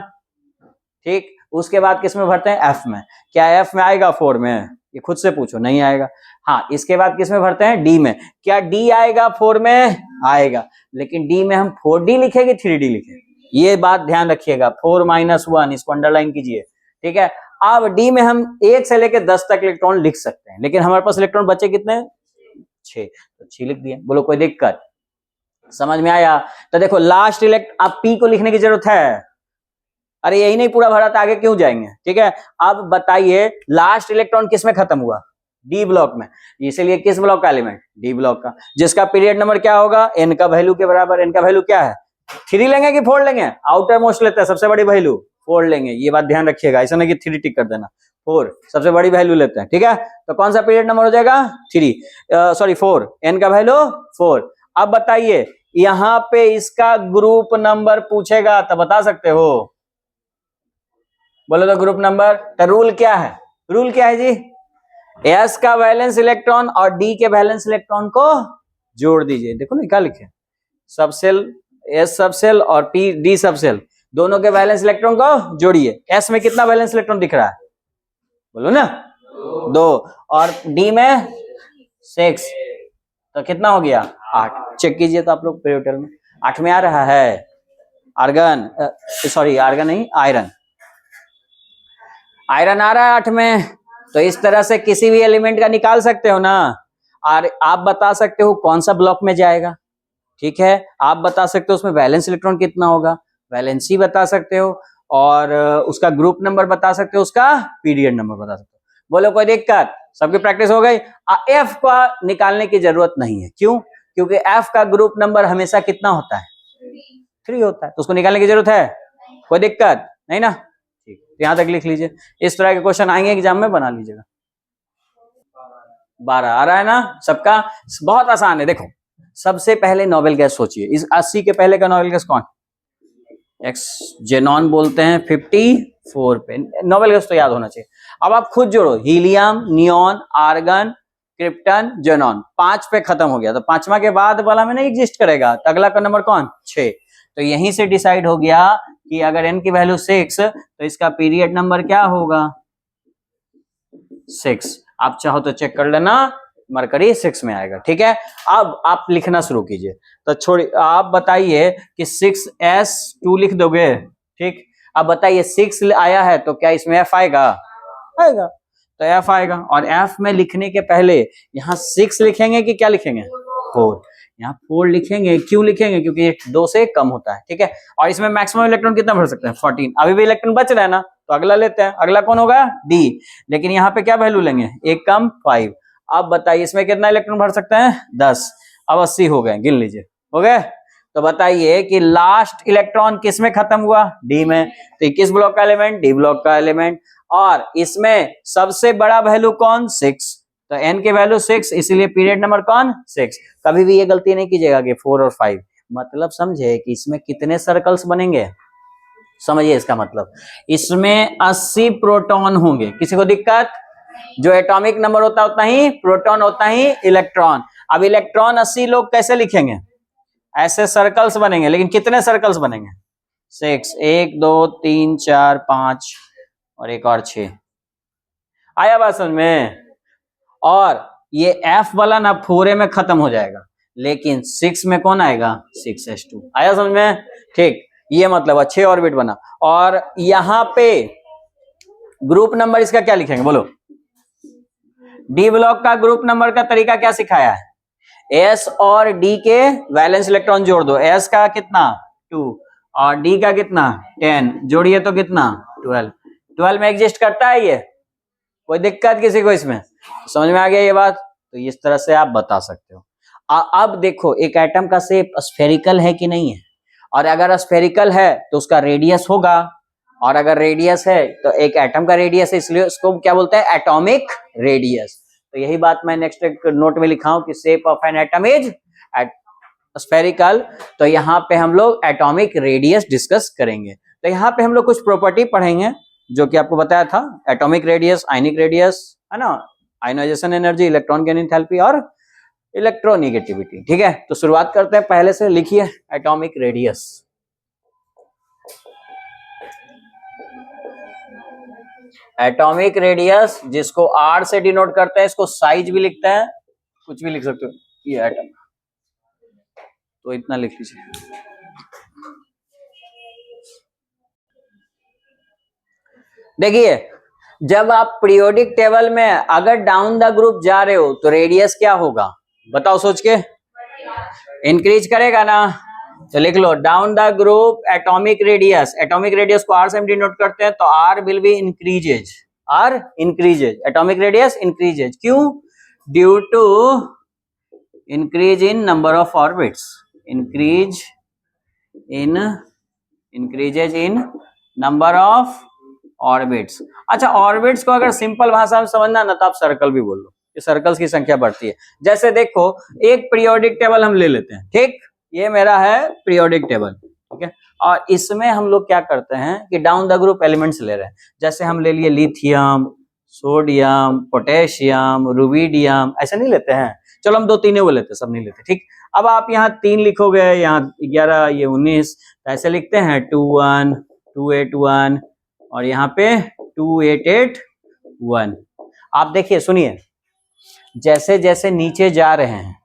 [SPEAKER 1] ठीक, उसके बाद किस में भरते हैं एफ में। क्या एफ में आएगा 4 में, ये खुद से पूछो, नहीं आएगा। हाँ, इसके बाद किस में भरते हैं डी में, क्या डी आएगा 4 में, आएगा, लेकिन डी में हम 4D लिखे कि 3D लिखे, ये बात ध्यान रखिएगा। 4 - 1 इसको अंडरलाइन कीजिए, ठीक है। अब डी में हम 1 से लेकर 10 तक इलेक्ट्रॉन लिख सकते हैं, लेकिन हमारे पास इलेक्ट्रॉन बचे कितने 6, तो 6 लिख दिए, बोलो कोई दिक्कत, समझ में आया। तो देखो लास्ट अब पी को लिखने की जरूरत है, अरे यही नहीं पूरा भरा तो आगे क्यों जाएंगे, ठीक है। अब बताइए लास्ट इलेक्ट्रॉन किस में खत्म हुआ, डी ब्लॉक में, इसलिए किस ब्लॉक का एलिमेंट डी ब्लॉक का, जिसका पीरियड नंबर क्या होगा एन का वैल्यू के बराबर। एन का वैल्यू क्या है 3 लेंगे कि 4 लेंगे, आउटर मोस्ट लेते हैं, सबसे बड़ी वैल्यू 4 लेंगे, ये बात ध्यान रखिएगा, ऐसा नहीं कि 3 टिक कर देना, 4 सबसे बड़ी वैल्यू लेते हैं, ठीक है। तो कौन सा पीरियड नंबर हो जाएगा 4, एन का वैल्यू 4। अब बताइए यहां पे इसका ग्रुप नंबर पूछेगा तो बता सकते हो, बोलो तो ग्रुप नंबर। तो रूल क्या है, रूल क्या है जी, एस का वैलेंस इलेक्ट्रॉन और डी के वैलेंस इलेक्ट्रॉन को जोड़ दीजिए। देखो ना क्या लिखे, सबसेल एस सबसेल और पी डी सबसेल, दोनों के वैलेंस इलेक्ट्रॉन को जोड़िए। एस में कितना वैलेंस इलेक्ट्रॉन दिख रहा है, बोलो ना 2, और डी में 6, तो कितना हो गया 8। चेक कीजिए तो आप लोग पीरियड टेबल में 8 में आ रहा है आर्गन, सॉरी आर्गन नहीं आयरन, आयरन आ रहा है 8 में। तो इस तरह से किसी भी एलिमेंट का निकाल सकते हो ना, और आप बता सकते हो कौन सा ब्लॉक में जाएगा, ठीक है। आप बता सकते हो उसमें वैलेंस इलेक्ट्रॉन कितना होगा, वैलेंसी बता सकते हो, और उसका ग्रुप नंबर बता सकते हो, उसका पीरियड नंबर बता सकते हो, बोलो कोई दिक्कत, सबकी प्रैक्टिस हो गई। एफ का निकालने की जरूरत नहीं है, क्यों, क्योंकि एफ का ग्रुप नंबर हमेशा कितना होता है 3 होता है, तो उसको निकालने की जरूरत है, कोई दिक्कत नहीं ना, ठीक, यहां तक लिख लीजिए। इस तरह के क्वेश्चन आएंगे एग्जाम में, बना लीजिएगा। 12 आ रहा है ना सबका? बहुत आसान है। देखो सबसे पहले नोबेल गैस सोचिए, इस 80 के पहले का नोबेल गैस कौन? एक्स जेनॉन बोलते हैं 54 पे। नोबेल गैस तो याद होना चाहिए। अब आप खुद जोड़ो, helium, neon, argon, krypton, xenon, 5 पे खत्म हो गया, तो पांचवा के बाद वाला में नहीं एग्जिस्ट करेगा, तो अगला का नंबर कौन? 6। तो यहीं से डिसाइड हो गया कि अगर n की वैल्यू 6 तो इसका पीरियड नंबर क्या होगा? 6। आप चाहो तो चेक कर लेना, मरकरी 6 में आएगा। ठीक है, अब आप लिखना शुरू कीजिए। तो छोड़िए, आप बताइए कि 6s2 लिख दोगे? ठीक, अब बताइए 6 आया है तो क्या इसमें f आएगा? आएगा, तो f आएगा। और f में लिखने के पहले यहाँ 6 लिखेंगे कि क्या लिखेंगे? 4। यहाँ 4 लिखेंगे, क्यों लिखेंगे? क्योंकि ये 2 से कम होता है। ठीक है, और इसमें मैक्सिमम इलेक्ट्रॉन कितना भर सकते हैं? 14। अभी भी इलेक्ट्रॉन बच रहा है ना, तो अगला लेते हैं। अगला कौन होगा? D। लेकिन यहाँ पे क्या वैल्यू लेंगे? 1 कम 5। अब बताइए इसमें कितना इलेक्ट्रॉन भर सकते हैं? 10। अब 80 हो गए, गिन लीजिए, हो गए? तो बताइए कि लास्ट इलेक्ट्रॉन किस में खत्म हुआ? डी में। तो किस ब्लॉक का एलिमेंट? डी ब्लॉक का एलिमेंट। और इसमें सबसे बड़ा वैल्यू कौन? 6। तो n की वैल्यू 6, इसलिए पीरियड नंबर कौन? 6। कभी भी ये गलती नहीं कीजिएगा कि 4 और 5। मतलब समझे कि इसमें कितने सर्कल्स बनेंगे? समझिए इसका मतलब, इसमें 80 प्रोटॉन होंगे। किसी को दिक्कत? जो एटॉमिक नंबर होता है उतना ही प्रोटॉन, होता ही इलेक्ट्रॉन। अब इलेक्ट्रॉन 80 लोग कैसे लिखेंगे? ऐसे सर्कल्स बनेंगे, लेकिन कितने सर्कल्स बनेंगे? 6, 1 2 3 4 5 और एक और 6। आया बात समझ में? और ये F वाला ना 4A में खत्म हो जाएगा, लेकिन 6 में कौन आएगा? 6s2। आया समझ में? ठीक, ये मतलब अच्छे ऑर्बिट बना। और यहां पे ग्रुप नंबर इसका क्या लिखेंगे बोलो? डी ब्लॉक का ग्रुप नंबर का तरीका क्या सिखाया है? एस और डी के वैलेंस इलेक्ट्रॉन जोड़ दो। एस का कितना? 2 और डी का कितना? 10। जोड़िए तो कितना? 12। 12 में एग्जिस्ट करता है ये? कोई दिक्कत किसी को इसमें? समझ में आ गया ये बात? तो इस तरह से आप बता सकते हो। अब देखो एक एटम का शेप स्फेरिकल है कि नहीं है, और अगर स्फेरिकल है तो उसका रेडियस होगा, और अगर रेडियस है तो एक एटम का रेडियस है, इसलिए उसको क्या बोलते हैं? Atomic radius. तो यही बात मैं नेक्स्ट नोट में लिखा हूं कि shape of an atom is spherical. तो यहाँ पे हम लोग एटॉमिक रेडियस डिस्कस करेंगे। तो यहाँ पे हम लोग कुछ प्रॉपर्टी पढ़ेंगे जो कि आपको बताया था, एटॉमिक रेडियस, आयनिक रेडियस, है ना, ionization energy, electron gain enthalpy और इलेक्ट्रोनेगेटिविटी। ठीक है, तो शुरुआत करते हैं। पहले से लिखिए एटॉमिक रेडियस। एटॉमिक रेडियस जिसको R से डिनोट करते हैं, इसको साइज भी लिखते हैं, कुछ भी लिख सकते हो। ये एटम, तो इतना लिख लीजिए। देखिए जब आप पीरियोडिक टेबल में अगर डाउन द ग्रुप जा रहे हो तो रेडियस क्या होगा? बताओ सोच के। इंक्रीज करेगा ना? तो लिख लो down the group atomic radius. Atomic radius को R से हम डिनोट करते हैं, तो R will be increases. R increases, atomic radius increases. क्यों? Due to increase in number of orbits. Increases in number of orbits. अच्छा, ऑर्बिट्स को अगर सिंपल भाषा में समझना ना तो आप सर्कल भी बोल लो, ये सर्कल्स की संख्या बढ़ती है। जैसे देखो एक पीरियोडिक टेबल हम ले लेते हैं, ठीक, ये मेरा है पीरियोडिक टेबल, ठीक है, और इसमें हम लोग क्या करते हैं कि डाउन द ग्रुप एलिमेंट्स ले रहे हैं। जैसे हम ले लिए लिथियम, सोडियम, पोटेशियम, रुबिडियम, ऐसा नहीं लेते हैं। चलो हम 2-3 वो लेते हैं, सब नहीं लेते। ठीक, अब आप यहाँ 3 लिखोगे, यहाँ 11, ये 19, ऐसे लिखते हैं 21, 281 और यहाँ पे 2881। आप देखिए सुनिए, जैसे जैसे नीचे जा रहे हैं,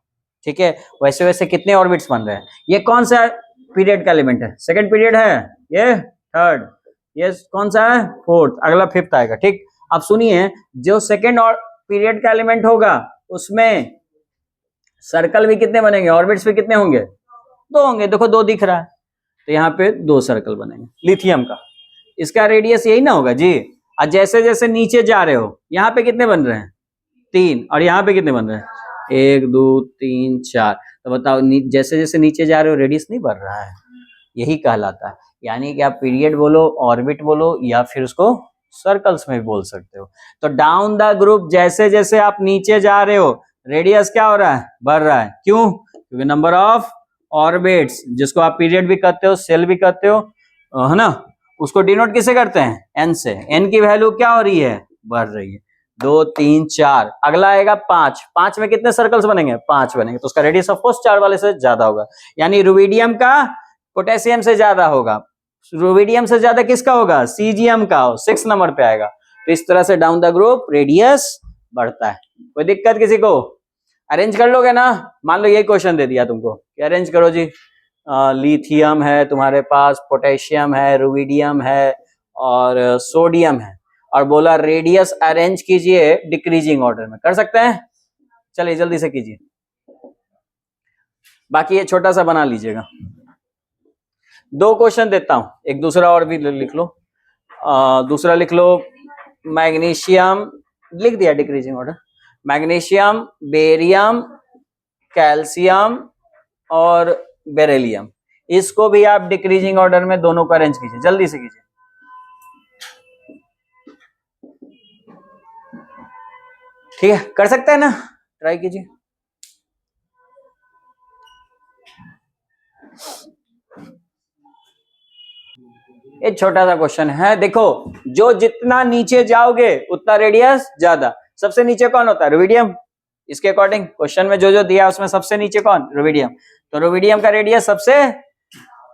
[SPEAKER 1] ठीक है, वैसे वैसे कितने ऑर्बिट्स बन रहे हैं। ये कौन सा पीरियड का एलिमेंट है? सेकंड पीरियड है, ये थर्ड, ये कौन सा है? फोर्थ, अगला फिफ्थ आएगा। ठीक, अब सुनिए, जो सेकंड और पीरियड का एलिमेंट होगा उसमें सर्कल भी कितने बनेंगे? ऑर्बिट्स भी कितने होंगे? 2 होंगे। देखो 2 दिख रहा है, तो यहाँ पे 2 सर्कल बनेंगे लिथियम का। इसका रेडियस यही ना होगा जी। और जैसे जैसे नीचे जा रहे हो, यहाँ पे कितने बन रहे हैं? 3, और यहाँ पे कितने बन रहे हैं? 1 2 3 4। तो बताओ जैसे जैसे नीचे जा रहे हो रेडियस नहीं बढ़ रहा है? यही कहलाता है। यानी कि आप पीरियड बोलो, ऑर्बिट बोलो, या फिर उसको सर्कल्स में भी बोल सकते हो। तो डाउन द ग्रुप जैसे जैसे आप नीचे जा रहे हो रेडियस क्या हो रहा है, बढ़ रहा है। क्यों? क्योंकि नंबर ऑफ ऑर्बिट्स, जिसको आप पीरियड भी कहते हो, सेल भी कहते हो, है ना, उसको डिनोट किसे करते हैं, एन से। एन की वैल्यू क्या हो रही है, बढ़ रही है। 2 3 4, अगला आएगा 5। 5 में कितने सर्कल्स बनेंगे, 5 बनेंगे, तो उसका रेडियस ऑफ कोर्स 4 वाले से ज्यादा होगा, यानी रुबिडियम का पोटेशियम से ज्यादा होगा। रुबिडियम से ज्यादा किसका होगा, सीजियम का, 6 नंबर पे आएगा। तो इस तरह से डाउन द ग्रुप रेडियस बढ़ता है। कोई दिक्कत किसी को? अरेंज कर लोगे ना? मान लो ये क्वेश्चन दे दिया तुमको कि अरेंज करो जी, लिथियम है तुम्हारे पास, पोटेशियम है, रुबिडियम है और सोडियम है, और बोला रेडियस अरेंज कीजिए डिक्रीजिंग ऑर्डर में। कर सकते हैं? चलिए जल्दी से कीजिए, बाकी ये छोटा सा बना लीजिएगा। 2 क्वेश्चन देता हूं, एक दूसरा और भी लिख लो। दूसरा लिख लो, मैग्नीशियम, लिख दिया decreasing order, magnesium, barium, calcium और बेरिलियम, इसको भी आप डिक्रीजिंग ऑर्डर में दोनों को अरेंज कीजिए, जल्दी से कीजिए। ठीक है, कर सकते हैं ना? ट्राई कीजिए। एक छोटा सा क्वेश्चन है, देखो, जो जितना नीचे जाओगे उतना रेडियस ज्यादा। सबसे नीचे कौन होता है, रुबिडियम। इसके अकॉर्डिंग क्वेश्चन में जो जो दिया उसमें सबसे नीचे कौन, रुबिडियम। तो रुबिडियम का रेडियस सबसे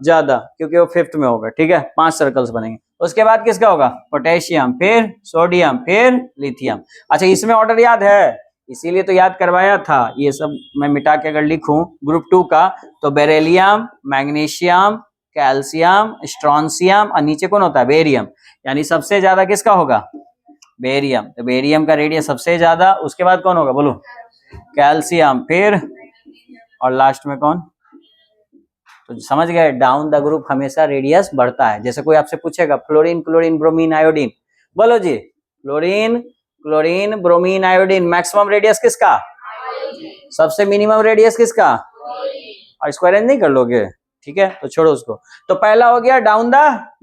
[SPEAKER 1] ज्यादा, क्योंकि वो 5th में होगा। ठीक है, 5 सर्कल्स बनेंगे। उसके बाद किसका होगा, पोटेशियम, फिर सोडियम, फिर लिथियम। अच्छा, इसमें ऑर्डर याद है, इसीलिए तो याद करवाया था। ये सब मैं मिटा के अगर लिखूं ग्रुप 2 का, तो बेरिलियम, मैग्नीशियम, कैल्शियम, स्ट्रॉन्सियम, और नीचे कौन होता है, बेरियम। यानी सबसे ज्यादा किसका होगा, बेरियम। तो बेरियम का रेडियस सबसे ज्यादा। उसके बाद कौन होगा, बोलो, कैल्शियम, फिर और लास्ट में कौन। तो समझ गए, डाउन द ग्रुप हमेशा रेडियस बढ़ता है। जैसे कोई आपसे पूछेगा फ्लोरीन, क्लोरीन, ब्रोमीन, आयोडीन, बोलो जी, fluorine, chlorine, bromine, iodine, maximum radius किसका, सबसे मिनिमम रेडियस किसका, और इसको अरेंज नहीं कर लोगे? ठीक है, तो छोड़ो उसको। तो पहला हो गया down the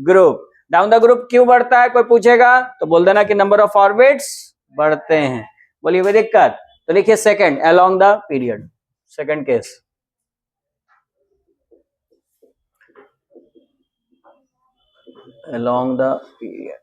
[SPEAKER 1] group. Down the group क्यों बढ़ता है, कोई पूछेगा तो बोल देना कि नंबर ऑफ ऑर्बिट्स बढ़ते हैं। बोलिए कोई दिक्कत? तो लिखिए second, along the period, second case. along the period.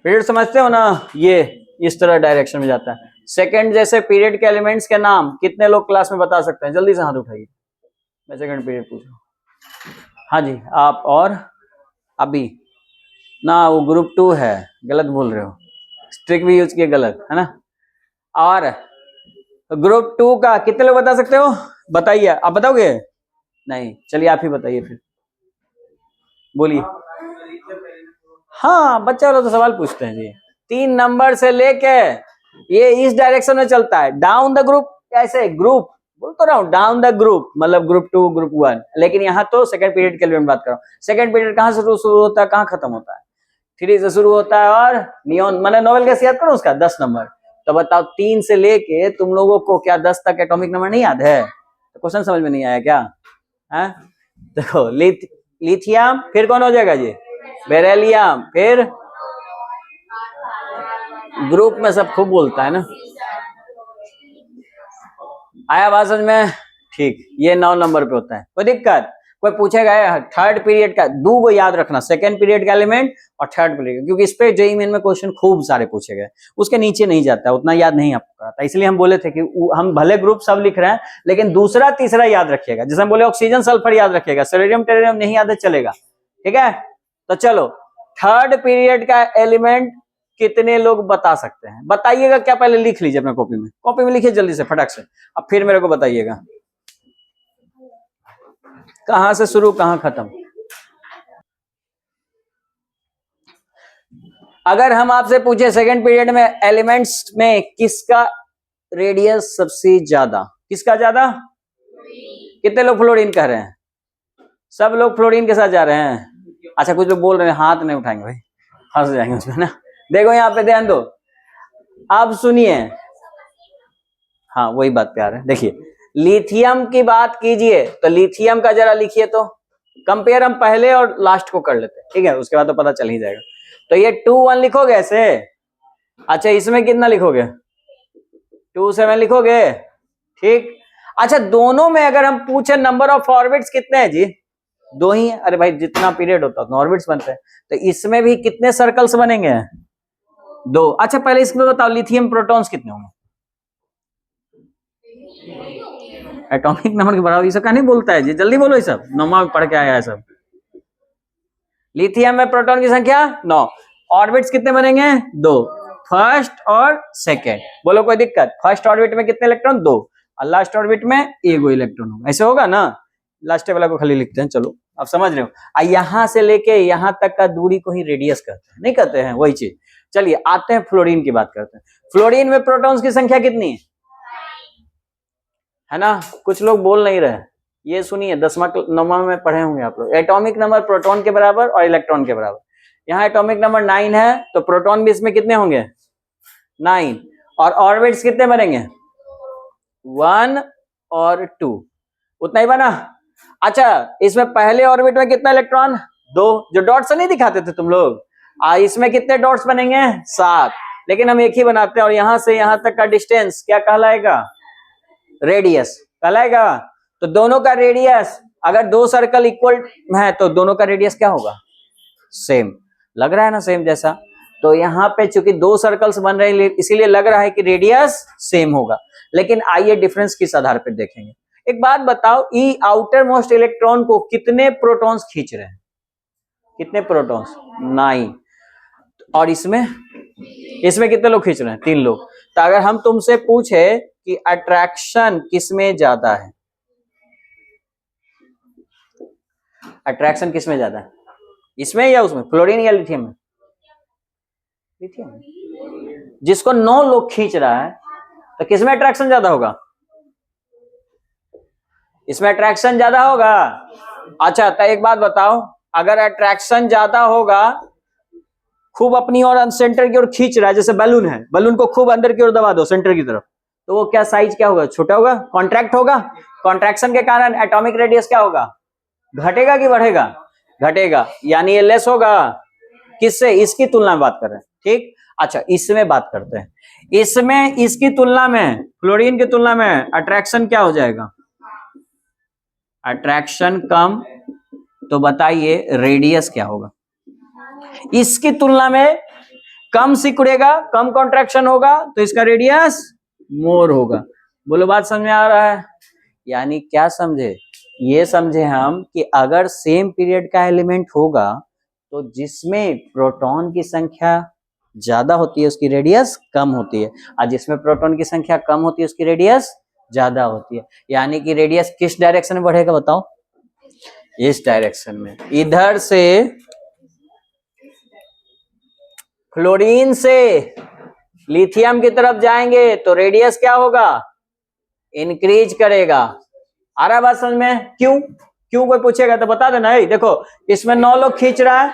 [SPEAKER 1] Period समझते हो ना, ये इस तरह डायरेक्शन में जाता है। सेकंड जैसे पीरियड के एलिमेंट्स के नाम कितने लोग क्लास में बता सकते हैं, जल्दी से हाथ उठाइए। मैं सेकंड पीरियड पूछ रहा हूँ। हाँ जी, आप और अभी ना, वो ग्रुप 2 है, गलत बोल रहे हो, स्ट्रिक भी यूज किए गलत, है ना। और ग्रुप 2 का कितने लोग बता सकते हो, बताइए। आप बताओगे? नहीं, चलिए आप ही बताइए फिर, बोलिए। हाँ, बच्चा लोग तो सवाल पूछते हैं जी। 3 नंबर से लेके ये इस डायरेक्शन में चलता है, डाउन द ग्रुप। ऐसे ग्रुप बोल तो रहा हूँ, डाउन द ग्रुप मतलब ग्रुप 2, ग्रुप 1, लेकिन यहाँ तो सेकंड पीरियड के लिए मैं बात कर रहा हूँ। सेकंड पीरियड कहाँ से शुरू होता है, कहाँ खत्म होता है, 3 से शुरू होता है। और नियॉन मैंने नोबेल गैस याद करो उसका 10 नंबर। तो बताओ 3 से लेके तुम लोगों को क्या 10 तक एटॉमिक नंबर नहीं याद है? तो क्वेश्चन समझ में नहीं आया क्या? है, देखो, लिथियम, फिर कौन हो जाएगा जी, बेरिलियम, फिर ग्रुप में सब खूब बोलता है ना। आया बात समझ में? ठीक, ये 9 नंबर पे होता है। कोई दिक्कत? कोई पूछेगा थर्ड पीरियड का, 2 को याद रखना, सेकंड पीरियड का एलिमेंट और थर्ड पीरियड, क्योंकि इस पे जेईई मेन में क्वेश्चन खूब सारे पूछे गए। उसके नीचे नहीं जाता, उतना याद नहीं आपको कराता, इसलिए हम बोले थे कि हम भले ग्रुप सब लिख रहे हैं, लेकिन दूसरा तीसरा याद रखिएगा। जैसे हम बोले ऑक्सीजन सल्फर याद रखिएगा, सोडियम टेरियम नहीं याद है चलेगा। ठीक है, तो चलो, थर्ड पीरियड का एलिमेंट कितने लोग बता सकते हैं, बताइएगा। क्या पहले लिख लीजिए अपने कॉपी में लिखिए जल्दी से, फटाक से, अब फिर मेरे को बताइएगा कहां से शुरू कहां खत्म। अगर हम आपसे पूछे सेकंड पीरियड में एलिमेंट्स में किसका रेडियस सबसे ज्यादा, किसका ज्यादा, कितने लोग फ्लोरीन कह रहे हैं? सब लोग फ्लोरीन के साथ जा रहे हैं। अच्छा, कुछ लोग बोल रहे हैं हाथ नहीं उठाएंगे भाई, फंस जाएंगे उसमें ना। देखो यहाँ पे ध्यान दो, अब सुनिए, हाँ वही बात पे आ रहा है। देखिए लिथियम की बात कीजिए तो लिथियम का जरा लिखिए तो कंपेयर हम पहले और लास्ट को कर लेते हैं, ठीक है, उसके बाद तो पता चल ही जाएगा। तो ये 2 1 लिखोगे ऐसे। अच्छा इसमें कितना लिखोगे? 2 7 लिखोगे, ठीक। अच्छा दोनों में अगर हम पूछे नंबर ऑफ ऑर्बिट्स कितने हैं जी? 2 ही है। अरे भाई जितना पीरियड होता है ऑर्बिट्स बनते हैं, तो इसमें भी कितने सर्कल्स बनेंगे? 2। अच्छा पहले इसमें बताओ लिथियम प्रोटॉन्स कितने होंगे? एटॉमिक नंबर के बराबर। ये सब क्या नहीं बोलता है जी, जल्दी बोलो, ये सब नौमा में पढ़ के आया है सब। लिथियम में प्रोटॉन की संख्या 9, ऑर्बिट्स कितने बनेंगे? 2, फर्स्ट और सेकेंड। बोलो कोई दिक्कत? फर्स्ट ऑर्बिट में कितने इलेक्ट्रॉन? 2, और लास्ट ऑर्बिट में 1 इलेक्ट्रॉन होगा। ऐसे होगा ना? लास्ट वाला को खाली लिखते हैं, चलो आप समझ रहे हो। यहां से लेके यहां तक का दूरी को ही रेडियस कहते हैं, नहीं कहते हैं? वही चीज। चलिए आते हैं फ्लोरीन की बात करते हैं। फ्लोरीन में प्रोटॉन्स की संख्या कितनी है ना? कुछ लोग बोल नहीं रहे। ये सुनिए 10वां 9वां में पढ़े होंगे आप लोग। एटॉमिक नंबर प्रोटॉन के बराबर और इलेक्ट्रॉन के बराबर। यहाँ एटॉमिक नंबर 9 है तो प्रोटॉन भी इसमें कितने होंगे? 9। और ऑर्बिट्स कितने बनेंगे? 1 और 2, उतना ही बना। अच्छा इसमें पहले ऑर्बिट में कितना इलेक्ट्रॉन? 2, जो डॉट से नहीं दिखाते थे तुम लोग। इसमें कितने डॉट्स बनेंगे? 7। लेकिन हम एक ही बनाते हैं, और यहां से यहां तक का डिस्टेंस क्या कहलाएगा? रेडियस कहलाएगा। तो दोनों का रेडियस, अगर 2 सर्कल इक्वल है तो दोनों का रेडियस क्या होगा? सेम। लग रहा है ना सेम जैसा? तो यहाँ पे चूंकि 2 सर्कल्स बन रहे हैं इसीलिए लग रहा है कि रेडियस सेम होगा। लेकिन आइए डिफरेंस किस आधार पर देखेंगे। एक बात बताओ, ई आउटर मोस्ट इलेक्ट्रॉन को कितने प्रोटॉन्स खींच रहे हैं? कितने प्रोटॉन्स? 9। और इसमें कितने लोग खींच रहे हैं? 3 लोग। तो अगर हम तुमसे पूछे कि अट्रैक्शन किसमें ज्यादा है, अट्रैक्शन किसमें ज्यादा है, इसमें या उसमें? फ्लोरीन या लिथियम में? लिथियम। जिसको 9 लोग खींच रहा है तो किसमें अट्रैक्शन ज्यादा होगा? इसमें अट्रैक्शन ज्यादा होगा। अच्छा तो एक बात बताओ, अगर अट्रैक्शन ज्यादा होगा, खूब अपनी ओर सेंटर की ओर खींच रहा है, जैसे बैलून है, बैलून को खूब अंदर की ओर दबा दो सेंटर की तरफ, तो वो क्या साइज क्या होगा? छोटा होगा, कॉन्ट्रैक्ट होगा। कॉन्ट्रैक्शन के कारण एटॉमिक रेडियस क्या होगा? घटेगा कि बढ़ेगा? घटेगा, यानी ये लेस होगा। किससे? इसकी तुलना में बात कर रहे हैं, ठीक। अच्छा इसमें बात करते हैं। इसमें इसकी तुलना में, फ्लोरीन की तुलना में अट्रैक्शन क्या हो जाएगा? अट्रैक्शन कम। तो बताइए रेडियस क्या होगा? इसकी तुलना में कम सिकुड़ेगा, कम कॉन्ट्रैक्शन होगा, तो इसका रेडियस मोर होगा। बोलो बात समझ में आ रहा है? यानी क्या समझे? ये समझे हम कि अगर सेम पीरियड का एलिमेंट होगा तो जिसमें प्रोटॉन की संख्या ज्यादा होती है उसकी रेडियस कम होती है, और जिसमें प्रोटॉन की संख्या कम होती है उसकी रेडियस ज्यादा होती है। यानी कि रेडियस किस डायरेक्शन में बढ़ेगा बताओ? इस डायरेक्शन में। इधर से फ्लोरीन से लिथियम की तरफ जाएंगे तो रेडियस क्या होगा? इंक्रीज करेगा। आ रहा है बात समझ में? क्यों कोई पूछेगा तो बता देना। देखो इसमें 9 लोग खींच रहा है,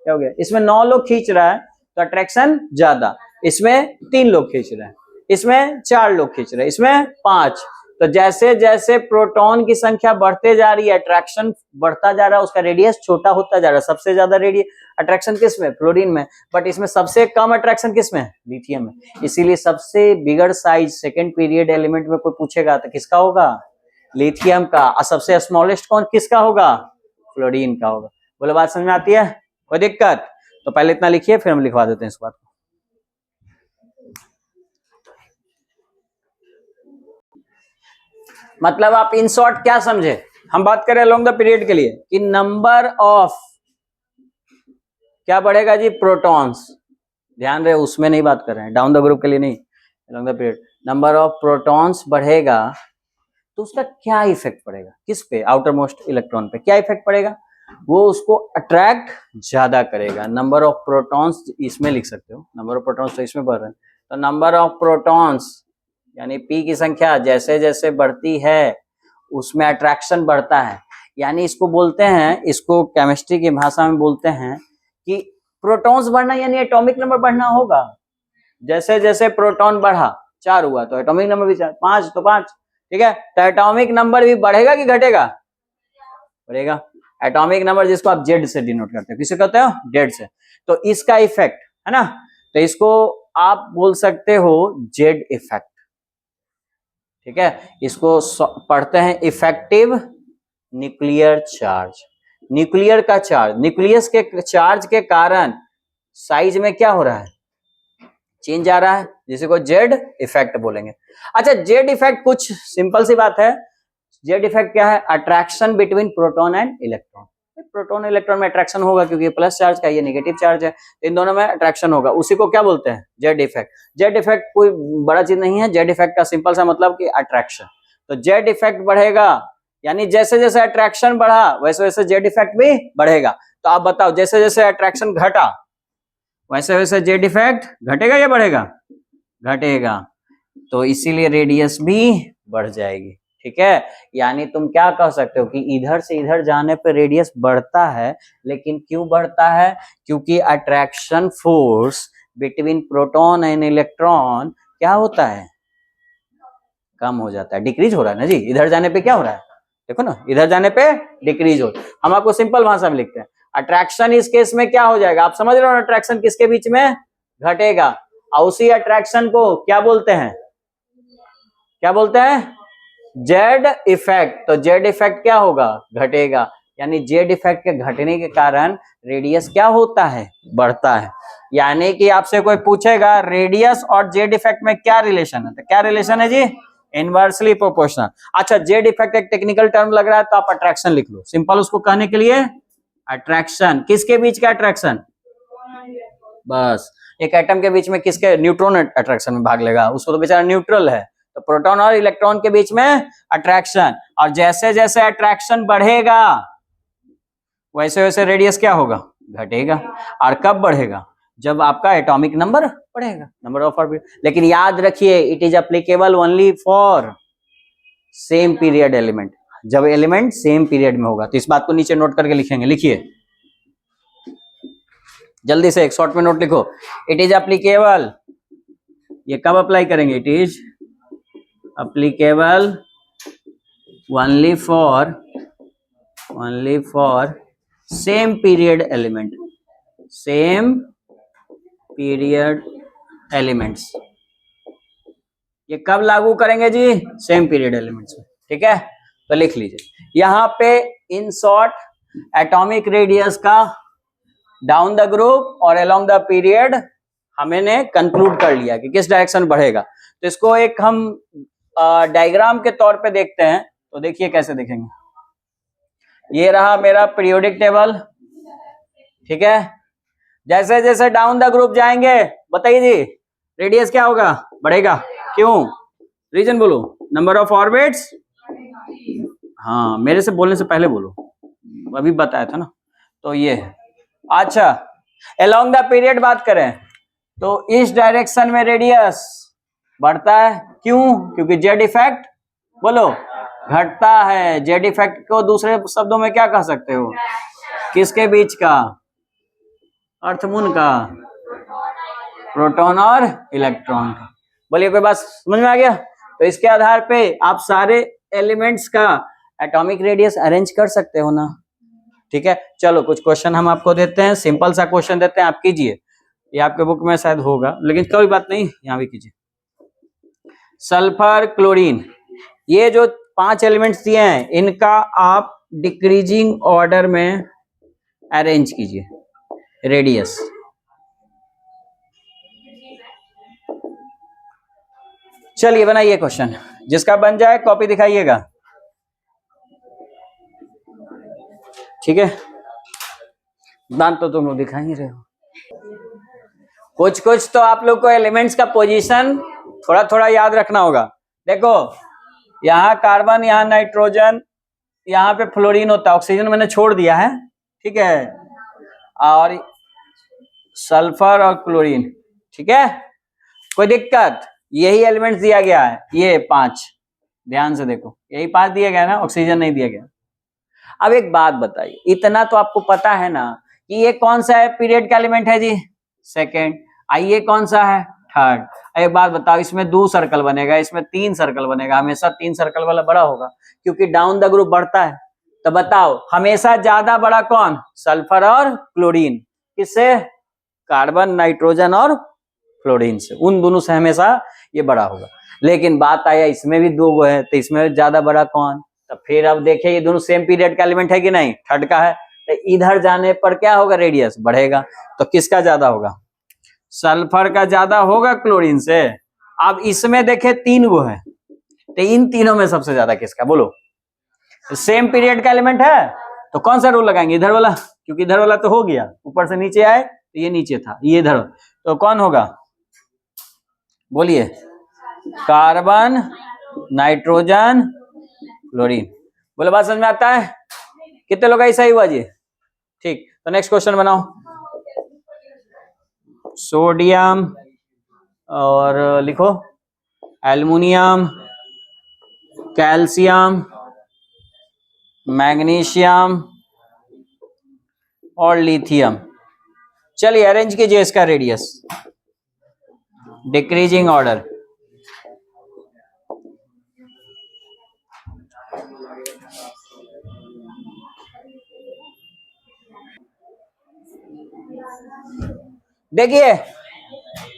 [SPEAKER 1] क्या हो गया? इसमें 9 लोग खींच रहा है तो अट्रैक्शन ज्यादा। इसमें 3 लोग खींच रहे हैं, इसमें 4 लोग खींच रहे हैं, इसमें 5। तो जैसे जैसे प्रोटॉन की संख्या बढ़ते जा रही है अट्रैक्शन बढ़ता जा रहा है, उसका रेडियस छोटा होता जा रहा है। सबसे ज्यादा रेडियस अट्रैक्शन किस में? फ्लोरीन में। बट इसमें सबसे कम अट्रैक्शन किस में? लिथियम में। इसीलिए सबसे bigger size second period element में कोई पूछेगा तो किसका होगा? लिथियम का। और सबसे स्मॉलेस्ट कौन किसका होगा? फ्लोरीन का होगा। बोलो बात समझ में आती है? कोई दिक्कत? तो पहले इतना लिखिए फिर हम लिखवा देते हैं इस बात को। मतलब आप इन शॉर्ट क्या समझे? हम बात करें अलोंग द पीरियड के लिए कि नंबर ऑफ क्या बढ़ेगा जी? प्रोटॉन्स। ध्यान रहे उसमें नहीं बात कर रहे हैं, डाउन द ग्रुप के लिए नहीं, along the period number of protons बढ़ेगा तो उसका क्या इफेक्ट पड़ेगा? किस पे? आउटर मोस्ट इलेक्ट्रॉन पे। क्या इफेक्ट पड़ेगा? वो उसको अट्रैक्ट ज्यादा करेगा। नंबर ऑफ प्रोटॉन्स इसमें लिख सकते हो, नंबर ऑफ प्रोटॉन्स तो इसमें बढ़ रहे हैं, तो नंबर ऑफ प्रोटॉन्स यानी पी की संख्या जैसे जैसे बढ़ती है उसमें अट्रैक्शन बढ़ता है। यानी इसको बोलते हैं, इसको केमिस्ट्री की भाषा में बोलते हैं कि प्रोटॉन्स बढ़ना यानी एटॉमिक नंबर बढ़ना होगा। जैसे जैसे प्रोटॉन बढ़ा 4 हुआ, तो एटॉमिक नंबर भी 4, 5 तो 5, ठीक है। तो एटॉमिक नंबर भी बढ़ेगा कि घटेगा? बढ़ेगा। एटॉमिक नंबर जिसको आप जेड से डिनोट करते हो, किसे कहते हो? जेड से। तो इसका इफेक्ट है ना, तो इसको आप बोल सकते हो जेड इफेक्ट, ठीक है। इसको पढ़ते हैं इफेक्टिव न्यूक्लियर चार्ज। न्यूक्लियर का चार्ज, न्यूक्लियस के चार्ज के कारण साइज में क्या हो रहा है? चेंज आ रहा है, जिसे को जेड इफेक्ट बोलेंगे। अच्छा, जेड इफेक्ट कुछ सिंपल सी बात है। जेड इफेक्ट क्या है? Attraction between proton and electron. Proton electron में अट्रैक्शन होगा क्योंकि प्लस चार्ज का, ये नेगेटिव चार्ज है, इन दोनों में अट्रैक्शन होगा, उसी को क्या बोलते हैं? Z effect. जेड इफेक्ट कोई बड़ा चीज नहीं है, जेड इफेक्ट का सिंपल सा मतलब कि अट्रैक्शन। तो जेड इफेक्ट बढ़ेगा, यानी जैसे जैसे अट्रैक्शन बढ़ा वैसे वैसे जेड इफेक्ट भी बढ़ेगा। तो आप बताओ, जैसे जैसे अट्रैक्शन घटा वैसे वैसे जेड इफेक्ट घटेगा या बढ़ेगा? घटेगा। तो इसीलिए रेडियस भी बढ़ जाएगी, ठीक है। यानी तुम क्या कह सकते हो कि इधर से इधर जाने पर रेडियस बढ़ता है, लेकिन क्यों बढ़ता है? क्योंकि attraction force between proton and electron क्या होता है? कम हो जाता है, डिक्रीज हो रहा है ना जी। इधर जाने पे क्या हो रहा है? देखो ना, इधर जाने पे डिक्रीज हो। हम आपको सिंपल भाषा में लिखते हैं, अट्रैक्शन इस केस में क्या हो जाएगा? आप समझ रहे हो ना, अट्रैक्शन किसके बीच में? घटेगा। और उसी अट्रैक्शन को क्या बोलते हैं? क्या बोलते हैं? Z effect. तो जेड इफेक्ट क्या होगा? घटेगा। यानी जेड इफेक्ट के घटने के कारण रेडियस क्या होता है? बढ़ता है। यानी कि आपसे कोई पूछेगा रेडियस और जेड इफेक्ट में क्या रिलेशन है, तो क्या रिलेशन है जी? Inversely proportional. अच्छा, जेड इफेक्ट एक टेक्निकल टर्म लग रहा है, तो आप अट्रैक्शन लिख लो, सिंपल उसको कहने के लिए अट्रैक्शन। किसके बीच का अट्रैक्शन? बस, एक एटम के बीच में किसके? न्यूट्रॉन अट्रैक्शन में भाग लेगा, उसको तो बेचारा न्यूट्रल है। तो प्रोटॉन और इलेक्ट्रॉन के बीच में अट्रैक्शन, और जैसे जैसे अट्रैक्शन बढ़ेगा वैसे वैसे रेडियस क्या होगा? घटेगा। और कब बढ़ेगा? जब आपका एटॉमिक नंबर बढ़ेगा, नंबर ऑफ ऑर्बिट। लेकिन याद रखिए, it is applicable only for same period element. जब एलिमेंट सेम पीरियड में होगा, तो इस बात को नीचे नोट करके लिखेंगे, लिखिए जल्दी से, एक शॉर्ट में नोट लिखो। इट इज एप्लीकेबल, ये कब अप्लाई करेंगे? It is applicable only for same period element, same period elements. ये कब लागू करेंगे जी? सेम पीरियड एलिमेंट्स में, ठीक है। तो लिख लीजिए यहां पे इन शॉर्ट, एटॉमिक रेडियस का डाउन द ग्रुप और अलोंग द पीरियड हमने कंक्लूड कर लिया कि किस डायरेक्शन बढ़ेगा। तो इसको एक हम डायग्राम के तौर पे देखते हैं। तो देखिए कैसे देखेंगे। ये रहा मेरा पीरियोडिक टेबल, ठीक है। जैसे जैसे डाउन द ग्रुप जाएंगे, बताइए जी, रेडियस क्या होगा? बढ़ेगा। क्यों? रीजन बोलो। नंबर ऑफ ऑर्बिट्स, हाँ मेरे से बोलने से पहले बोलो, अभी बताया था ना। तो ये अच्छा, अलोंग द पीरियड बात करें तो इस डायरेक्शन में रेडियस बढ़ता है। क्यों? क्योंकि जेड इफेक्ट बोलो घटता है। जेड इफेक्ट को दूसरे शब्दों में क्या कह सकते हो? किसके बीच का? अर्थमून का, प्रोटॉन और इलेक्ट्रॉन का। बोलिए कोई बात समझ में आ गया? तो इसके आधार पे आप सारे एलिमेंट्स का एटॉमिक रेडियस अरेंज कर सकते हो ना, ठीक है। चलो कुछ क्वेश्चन हम आपको देते हैं, सिंपल सा क्वेश्चन देते हैं, आप कीजिए। ये आपके बुक में शायद होगा, लेकिन कोई बात नहीं, यहाँ भी कीजिए। सल्फर, क्लोरीन, ये जो 5 एलिमेंट्स दिए हैं, इनका आप डिक्रीजिंग ऑर्डर में अरेंज कीजिए रेडियस। चलिए बनाइए क्वेश्चन, जिसका बन जाए कॉपी दिखाइएगा, ठीक है। दांत तो तुम लोग दिखा ही रहे हो। कुछ कुछ तो आप लोग को एलिमेंट्स का पोजीशन थोड़ा थोड़ा याद रखना होगा। देखो यहाँ कार्बन, यहाँ नाइट्रोजन, यहाँ पे फ्लोरीन होता है, ऑक्सीजन मैंने छोड़ दिया है, ठीक है। और सल्फर और क्लोरीन, ठीक है। कोई दिक्कत? यही एलिमेंट्स दिया गया है, ये 5, ध्यान से देखो, यही 5 दिया गया ना, ऑक्सीजन नहीं दिया गया। अब एक बात बताइए, इतना तो आपको पता है ना कि ये कौन सा है पीरियड का एलिमेंट है जी? सेकेंड। आइए कौन सा है? थर्ड। एक बात बताओ, इसमें 2 सर्कल बनेगा, इसमें 3 सर्कल बनेगा, हमेशा 3 सर्कल वाला बड़ा होगा क्योंकि डाउन द ग्रुप बढ़ता है। तो बताओ हमेशा ज्यादा बड़ा कौन? सल्फर और क्लोरीन। किससे? कार्बन, नाइट्रोजन और फ्लोरीन से, उन दोनों से हमेशा ये बड़ा होगा। लेकिन बात आया इसमें भी 2 गो है, तो इसमें ज्यादा बड़ा कौन? तो फिर अब देखिए ये दोनों सेम पीरियड का एलिमेंट है कि नहीं? थर्ड का है, तो इधर जाने पर क्या होगा? रेडियस बढ़ेगा। तो किसका ज्यादा होगा? सल्फर का ज्यादा होगा क्लोरीन से। अब इसमें देखे 3 गो है, तो इन तीनों में सबसे ज्यादा किसका? बोलो। सेम पीरियड का एलिमेंट है तो कौन सा रूल लगाएंगे? इधर वाला, क्योंकि इधर वाला तो हो गया, ऊपर से नीचे आए तो ये नीचे था, ये इधर, तो कौन होगा? बोलिए। Carbon, nitrogen, chlorine. बोले बात समझ में आता है? कितने लोग ऐसा ही हुआ जी? ठीक, तो नेक्स्ट क्वेश्चन बनाओ। सोडियम और लिखो एल्युमिनियम, कैल्शियम, मैग्नीशियम और लिथियम। चलिए अरेंज कीजिए इसका रेडियस, डिक्रीजिंग ऑर्डर। देखिए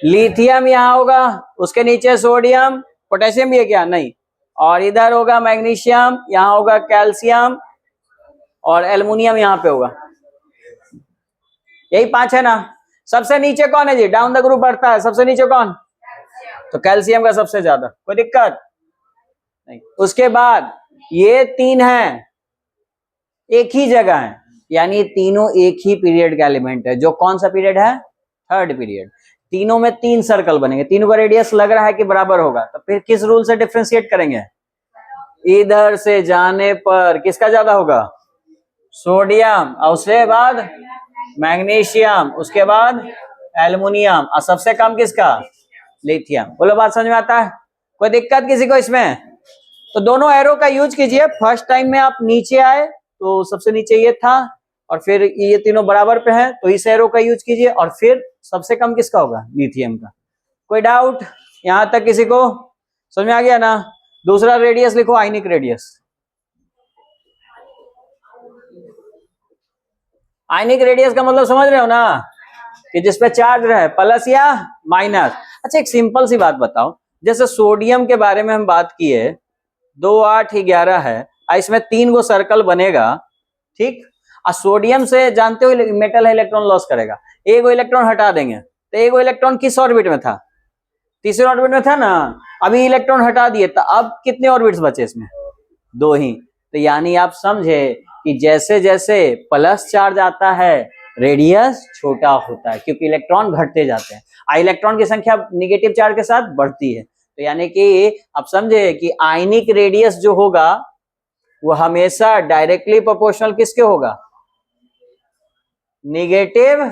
[SPEAKER 1] लिथियम यहां होगा, उसके नीचे सोडियम, पोटेशियम भी है क्या? नहीं। और इधर होगा मैग्नीशियम, यहां होगा कैल्शियम और एल्युमिनियम यहां पे होगा। यही 5 है ना? सबसे नीचे कौन है जी? डाउन द ग्रुप बढ़ता है, सबसे नीचे कौन? तो कैल्शियम का सबसे ज्यादा, कोई दिक्कत नहीं। उसके बाद ये 3 है, एक ही जगह है, यानी तीनों एक ही पीरियड का एलिमेंट है। जो कौन सा पीरियड है? Third period. तीनों में 3 सर्कल बनेंगे, तीनों का रेडियस लग रहा है कि बराबर होगा, तो फिर किस रूल से डिफ्रेंशिएट करेंगे? इधर से जाने पर किसका ज्यादा होगा? सोडियम, और उसके बाद मैग्नीशियम, उसके बाद एल्युमिनियम, और सबसे कम किसका? लिथियम। बोलो बात समझ में आता है? कोई दिक्कत किसी को इसमें? तो दोनों एरो का यूज कीजिए। फर्स्ट टाइम में आप नीचे आए तो सबसे नीचे ये था, और फिर ये तीनों बराबर पे हैं तो इस एरो का यूज कीजिए, और फिर सबसे कम किसका होगा? लिथियम का। कोई डाउट यहां तक किसी को? समझ में आ गया ना? दूसरा रेडियस लिखो, आयनिक रेडियस। आयनिक रेडियस का मतलब समझ रहे हो ना, कि जिसपे चार्ज रहे, प्लस या माइनस। अच्छा एक सिंपल सी बात बताओ, जैसे सोडियम के बारे में हम बात किए, 2 8 11 है, इसमें 3 गो सर्कल बनेगा, ठीक। और सोडियम से जानते हो मेटल है, इलेक्ट्रॉन लॉस करेगा, एक गो इलेक्ट्रॉन हटा देंगे, तो एक गो इलेक्ट्रॉन किस ऑर्बिट में था? तीसरे ऑर्बिट में था ना। अभी इलेक्ट्रॉन हटा दिए, तो अब कितने ऑर्बिट्स बचे इसमें? 2 ही। तो यानी आप समझे कि जैसे जैसे प्लस चार्ज आता है रेडियस छोटा होता है, क्योंकि इलेक्ट्रॉन घटते जाते हैं, इलेक्ट्रॉन की संख्या निगेटिव चार्ज के साथ बढ़ती है। तो यानी कि आप समझे कि आयनिक रेडियस जो होगा वो हमेशा डायरेक्टली प्रोपोर्शनल किसके होगा? निगेटिव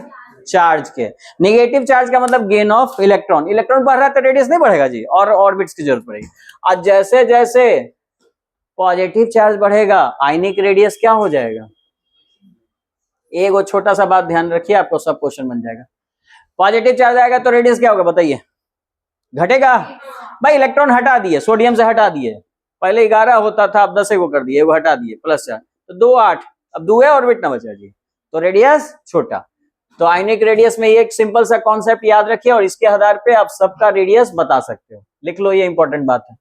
[SPEAKER 1] चार्ज के। निगेटिव चार्ज का मतलब गेन ऑफ इलेक्ट्रॉन। इलेक्ट्रॉन बढ़ रहा है तो रेडियस नहीं बढ़ेगा जी, और ऑर्बिट्स की जरूरत पड़ेगी। और जैसे जैसे पॉजिटिव चार्ज बढ़ेगा आयनिक रेडियस क्या हो जाएगा? एक वो छोटा सा बात ध्यान रखिए, आपको सब क्वेश्चन बन जाएगा। पॉजिटिव चार्ज आएगा तो रेडियस क्या होगा बताइए? घटेगा। भाई इलेक्ट्रॉन हटा दिए, सोडियम से हटा दिए, पहले 11 होता था, अब 10 को कर दिए, वो हटा दिए प्लस चार्ज, तो 2 8, अब 2 ऑर्बिट ना बचा जी, तो रेडियस छोटा। तो आयनिक रेडियस में ये एक सिंपल सा कॉन्सेप्ट याद रखिए, और इसके आधार पे आप सबका रेडियस बता सकते हो। लिख लो, ये इंपॉर्टेंट बात है,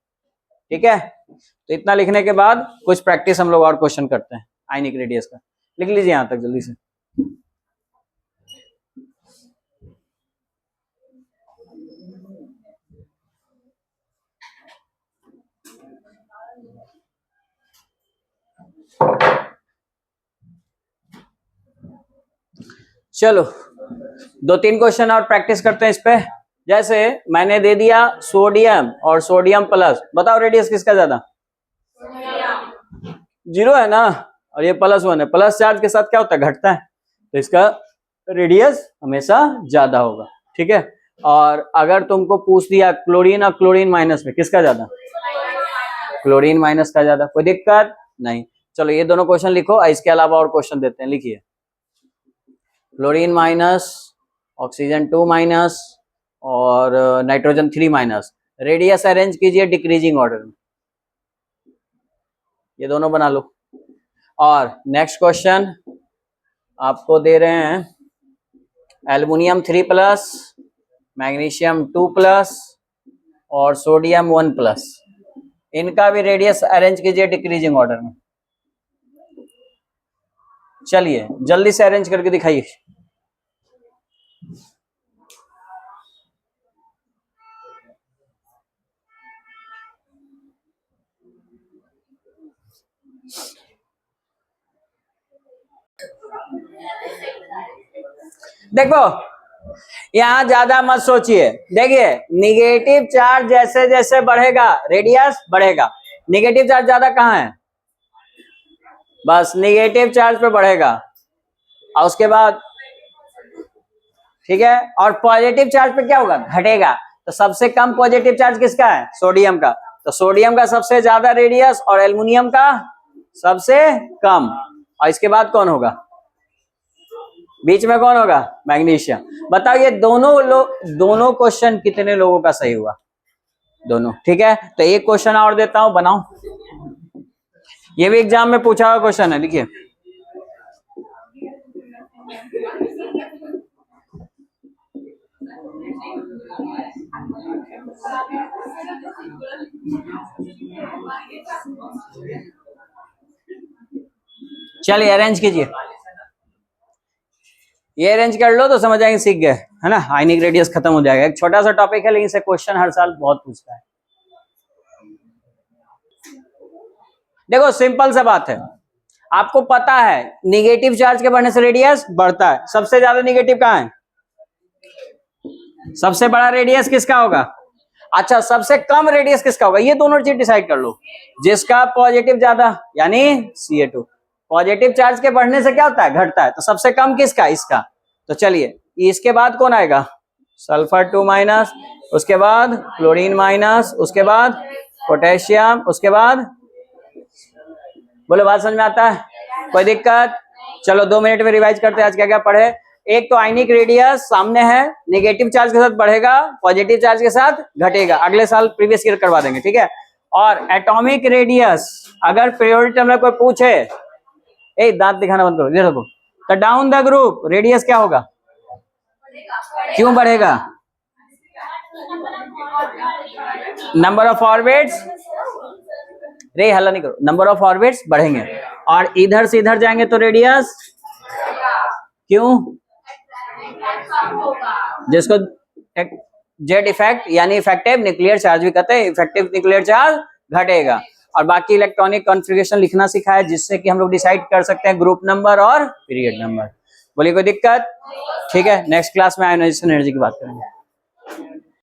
[SPEAKER 1] ठीक है। तो इतना लिखने के बाद कुछ प्रैक्टिस हम लोग और क्वेश्चन करते हैं आयनिक रेडियस का। लिख लीजिए यहां तक जल्दी से। चलो 2-3 क्वेश्चन और प्रैक्टिस करते हैं इस पे। जैसे मैंने दे दिया सोडियम और सोडियम प्लस, बताओ रेडियस किसका ज्यादा? 0 है ना, और ये +1 है, प्लस चार्ज के साथ क्या होता है? घटता है, तो इसका रेडियस हमेशा ज्यादा होगा, ठीक है। और अगर तुमको पूछ दिया क्लोरीन और क्लोरीन माइनस में किसका ज्यादा? क्लोरीन माइनस का ज्यादा। कोई दिक्कत नहीं। चलो ये दोनों क्वेश्चन लिखो, इसके अलावा और क्वेश्चन देते हैं, लिखिए। क्लोरीन माइनस, ऑक्सीजन 2 माइनस, और नाइट्रोजन 3-। रेडियस अरेंज कीजिए डिक्रीजिंग ऑर्डर में, ये दोनों बना लो। और नेक्स्ट क्वेश्चन आपको दे रहे हैं एल्युमिनियम 3+, मैग्नीशियम 2+ और सोडियम 1+, इनका भी रेडियस अरेंज कीजिए डिक्रीजिंग ऑर्डर में। चलिए जल्दी से अरेंज करके दिखाइए। देखो यहां ज्यादा मत सोचिए, देखिए निगेटिव चार्ज जैसे जैसे बढ़ेगा रेडियस बढ़ेगा। निगेटिव चार्ज ज्यादा कहां है, बस निगेटिव चार्ज पे बढ़ेगा। और उसके बाद ठीक है, और पॉजिटिव चार्ज पे क्या होगा, घटेगा। तो सबसे कम पॉजिटिव चार्ज किसका है, सोडियम का। तो सोडियम का सबसे ज्यादा रेडियस और एल्युमिनियम का सबसे कम। और इसके बाद कौन होगा, बीच में कौन होगा, मैग्नीशियम। बताओ ये दोनों क्वेश्चन कितने लोगों का सही हुआ, दोनों। ठीक है, तो एक क्वेश्चन और देता हूं, बनाओ। ये भी एग्जाम में पूछा हुआ क्वेश्चन है, देखिए। चलिए अरेंज कीजिए, ये अरेंज कर लो तो समझ आएंगे, सीख गए है ना। आयनिक रेडियस खत्म हो जाएगा। एक छोटा सा टॉपिक है लेकिन इसे क्वेश्चन हर साल बहुत पूछता है। देखो सिंपल सा बात है, आपको पता है निगेटिव चार्ज के बढ़ने से रेडियस बढ़ता है। सबसे ज्यादा निगेटिव कहां है, सबसे बड़ा रेडियस किसका होगा। अच्छा सबसे कम रेडियस किसका होगा, ये दोनों चीज डिसाइड कर लो। जिसका पॉजिटिव ज्यादा यानी Ca2, पॉजिटिव चार्ज के बढ़ने से क्या होता है, घटता है। तो सबसे कम किसका, इसका। तो चलिए इसके बाद कौन आएगा, सल्फर 2-, उसके बाद क्लोरीन -, उसके बाद पोटेशियम, उसके बाद बोलो, बात समझ में आता है, कोई दिक्कत। चलो 2 मिनट में रिवाइज करते हैं आज क्या क्या पढ़े। एक तो आयनिक रेडियस सामने है, नेगेटिव चार्ज के साथ बढ़ेगा, पॉजिटिव चार्ज के साथ घटेगा। अगले साल प्रीवियस ईयर करवा देंगे, ठीक है। और एटॉमिक रेडियस अगर पीरियोडिक में कोई पूछे, ए दांत दिखाना बंद करो, देखो तो डाउन द ग्रुप रेडियस क्या होगा, क्यों बढ़ेगा, नंबर ऑफ ऑर्बिट्स, रे हल्ला नहीं करो, नंबर ऑफ ऑर्बिट्स बढ़ेंगे। और इधर से इधर जाएंगे तो रेडियस क्यों, जिसको जेड इफेक्ट यानी इफेक्टिव न्यूक्लियर चार्ज भी कहते हैं, इफेक्टिव न्यूक्लियर चार्ज घटेगा। और बाकी इलेक्ट्रॉनिक कॉन्फ़िगरेशन लिखना सिखा है, जिससे कि हम लोग डिसाइड कर सकते हैं ग्रुप नंबर और पीरियड नंबर। बोलिए कोई दिक्कत, ठीक है। नेक्स्ट क्लास में आयोनाइजेशन एनर्जी की बात करेंगे।